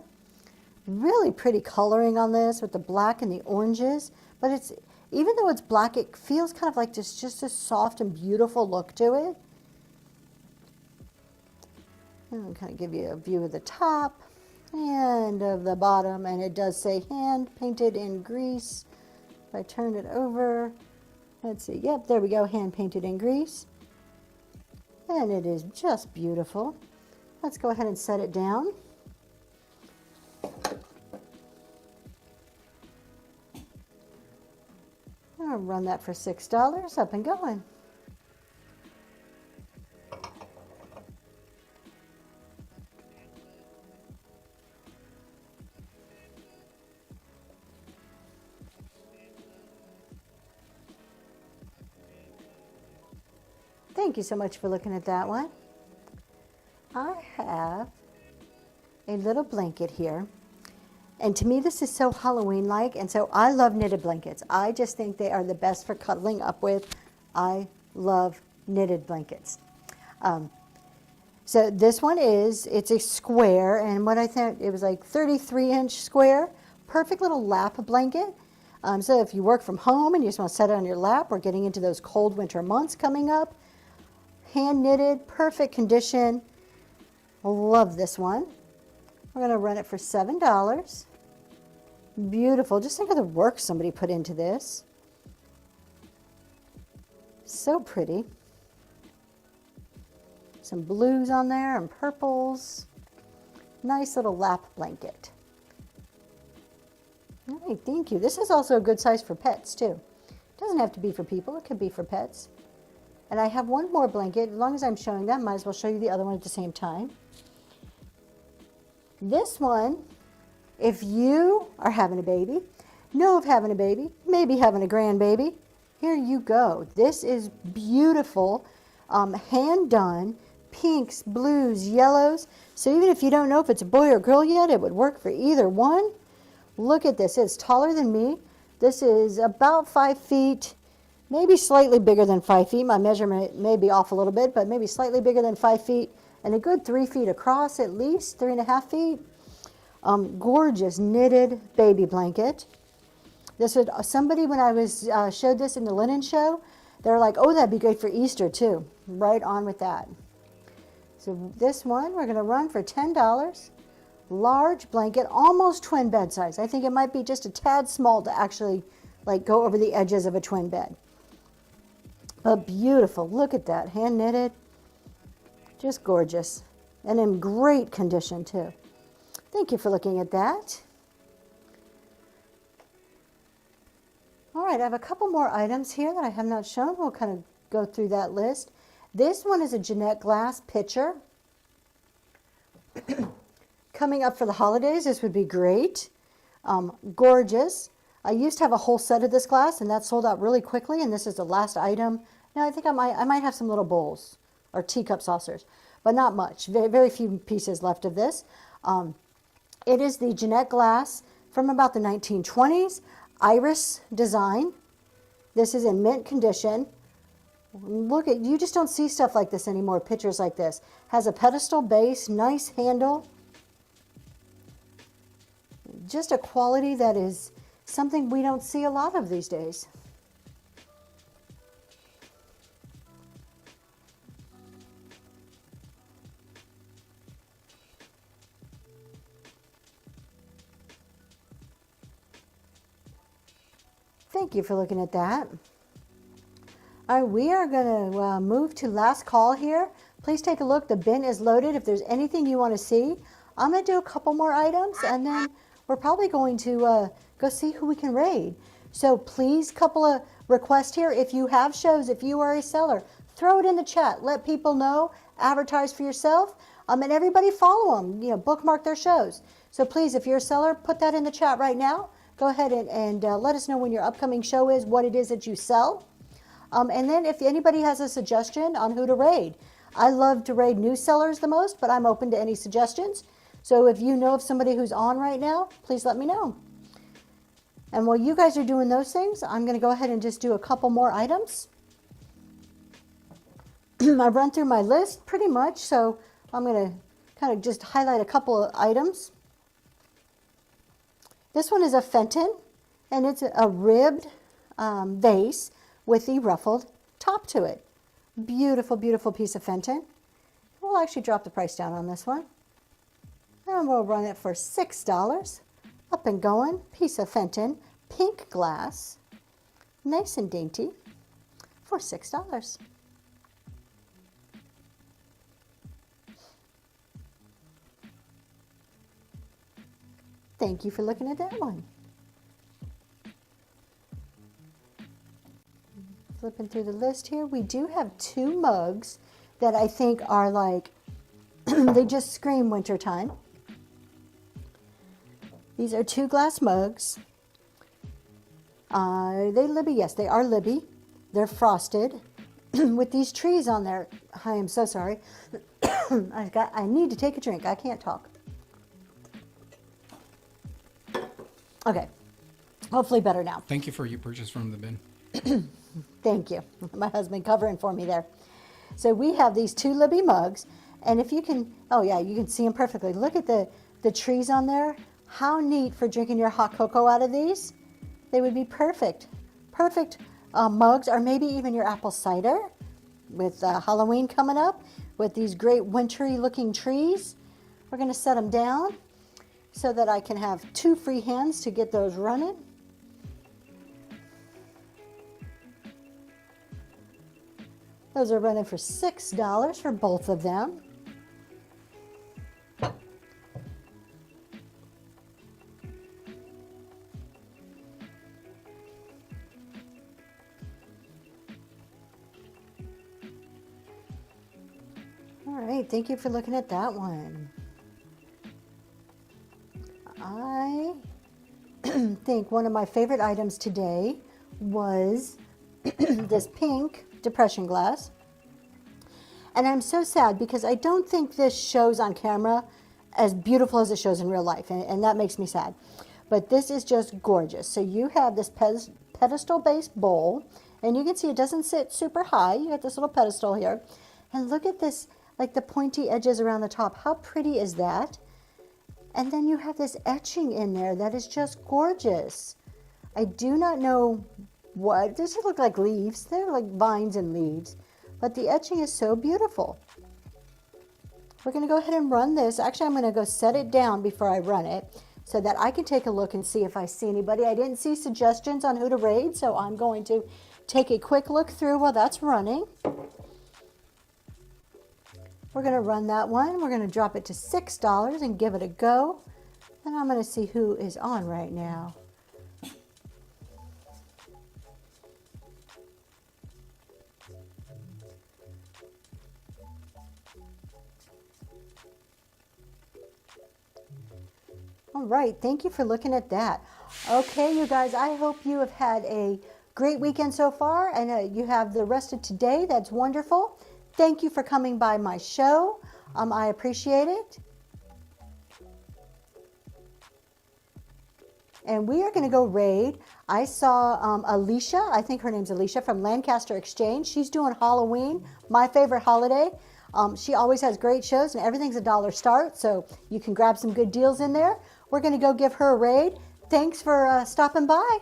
Really pretty coloring on this with the black and the oranges, but it's, even though it's black, it feels kind of like just a soft and beautiful look to it. And I'll kind of give you a view of the top and of the bottom, and it does say hand painted in Greece. If I turn it over, let's see, yep, there we go, hand painted in Greece. And it is just beautiful. Let's go ahead and set it down. I'll run that for $6, up and going. Thank you so much for looking at that one. I have a little blanket here. And to me, this is so Halloween-like, and so I love knitted blankets. I just think they are the best for cuddling up with. I love knitted blankets. So this one it's a square, and what I thought, it was like 33-inch square. Perfect little lap blanket. So if you work from home and you just want to set it on your lap, or getting into those cold winter months coming up, hand knitted, perfect condition. Love this one. We're going to run it for $7. Beautiful. Just think of the work somebody put into this. So pretty. Some blues on there and purples. Nice little lap blanket. All right, thank you. This is also a good size for pets too. It doesn't have to be for people. It could be for pets. And I have one more blanket. As long as I'm showing that, might as well show you the other one at the same time. This one, if you are having a baby, know of having a baby, maybe having a grandbaby, here you go. This is beautiful, hand done, pinks, blues, yellows. So even if you don't know if it's a boy or girl yet, it would work for either one. Look at this. It's taller than me. This is about 5 feet, maybe slightly bigger than 5 feet. My measurement may be off a little bit, but maybe slightly bigger than 5 feet. And a good 3 feet across, at least 3.5 feet. Gorgeous knitted baby blanket. This would, somebody when I was showed this in the linen show, they're like, oh, that'd be great for Easter too. Right on with that. So this one we're going to run for $10. Large blanket, almost twin bed size. I think it might be just a tad small to actually like go over the edges of a twin bed. But beautiful. Look at that, hand knitted. Just gorgeous, and in great condition too. Thank you for looking at that. All right, I have a couple more items here that I have not shown. We'll kind of go through that list. This one is a Jeanette Glass pitcher. Coming up for the holidays, this would be great. Gorgeous. I used to have a whole set of this glass, and that sold out really quickly, and this is the last item. Now I think I might have some little bowls or teacup saucers, but not much. Very, very few pieces left of this. It is the Jeanette Glass from about the 1920s, iris design. This is in mint condition. Look at, you just don't see stuff like this anymore, pictures like this. Has a pedestal base, nice handle. Just a quality that is something we don't see a lot of these days. Thank you for looking at that. All right, we are going to move to last call here. Please take a look. The bin is loaded. If there's anything you want to see, I'm going to do a couple more items, and then we're probably going to go see who we can raid. So please, couple of requests here. If you have shows, if you are a seller, throw it in the chat. Let people know. Advertise for yourself. And everybody follow them. You know, bookmark their shows. So please, if you're a seller, put that in the chat right now. Go ahead and let us know when your upcoming show is, what it is that you sell. And then if anybody has a suggestion on who to raid. I love to raid new sellers the most, but I'm open to any suggestions. So if you know of somebody who's on right now, please let me know. And while you guys are doing those things, I'm going to go ahead and just do a couple more items. I've run through my list pretty much, so I'm going to kind of just highlight a couple of items. This one is a Fenton, and it's a ribbed vase with the ruffled top to it. Beautiful, beautiful piece of Fenton. We'll actually drop the price down on this one. And we'll run it for $6. Up and going, piece of Fenton, pink glass, nice and dainty, for $6. Thank you for looking at that one. flipping through the list here. We do have 2 mugs that I think are like, they just scream wintertime. These are 2 glass mugs. Are they Libby? Yes, they are Libby. They're frosted with these trees on there. I am so sorry. I need to take a drink. I can't talk. Okay. Hopefully better now. Thank you for your purchase from the bin. Thank you. My husband covering for me there. So we have these 2 Libby mugs, and if you can, oh yeah, you can see them perfectly. Look at the trees on there. How neat for drinking your hot cocoa out of these. They would be perfect. Perfect mugs, or maybe even your apple cider with Halloween coming up with these great wintry looking trees. We're going to set them down so that I can have 2 free hands to get those running. Those are running for $6 for both of them. All right, thank you for looking at that one. I think one of my favorite items today was this pink depression glass. And I'm so sad because I don't think this shows on camera as beautiful as it shows in real life, and that makes me sad. But this is just gorgeous. So you have this pedestal-based bowl, and you can see it doesn't sit super high. You got this little pedestal here. And look at this, like the pointy edges around the top. How pretty is that? And then you have this etching in there that is just gorgeous. I do not know what, does it look like leaves? They're like vines and leaves, but the etching is so beautiful. We're going to go ahead and run this. Actually, I'm going to go set it down before I run it so that I can take a look and see if I see anybody. I didn't see suggestions on who to raid, so I'm going to take a quick look through while that's running. We're going to run that one. We're going to drop it to $6 and give it a go. And I'm going to see who is on right now. All right, thank you for looking at that. Okay, you guys, I hope you have had a great weekend so far, and you have the rest of today. That's wonderful. Thank you for coming by my show. I appreciate it. And we are going to go raid. I saw Alicia, I think her name's Alicia, from Lancaster Exchange. She's doing Halloween, my favorite holiday. She always has great shows, and everything's $1 start, so you can grab some good deals in there. We're going to go give her a raid. Thanks for stopping by.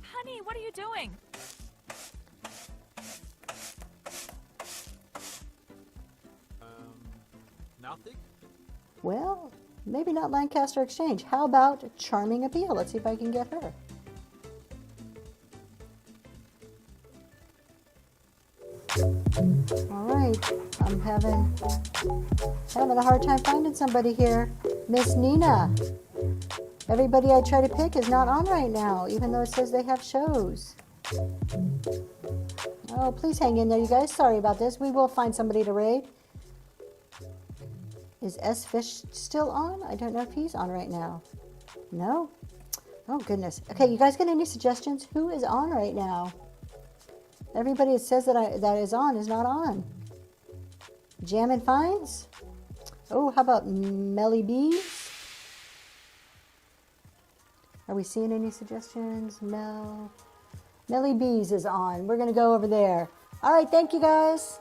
Honey, what are you doing? Nothing? Well, maybe not Lancaster Exchange. How about Charming Appeal? Let's see if I can get her. All right, I'm having a hard time finding somebody here. Miss Nina. Everybody I try to pick is not on right now, even though it says they have shows. Oh, please hang in there, you guys. Sorry about this. We will find somebody to raid. Is S Fish still on? I don't know if he's on right now. No? Oh, goodness. Okay, you guys got any suggestions? Who is on right now? Everybody that says that is on is not on. Jammin' Finds? Oh, how about Melly Bees? Are we seeing any suggestions? Melly Bees is on. We're going to go over there. All right, thank you guys.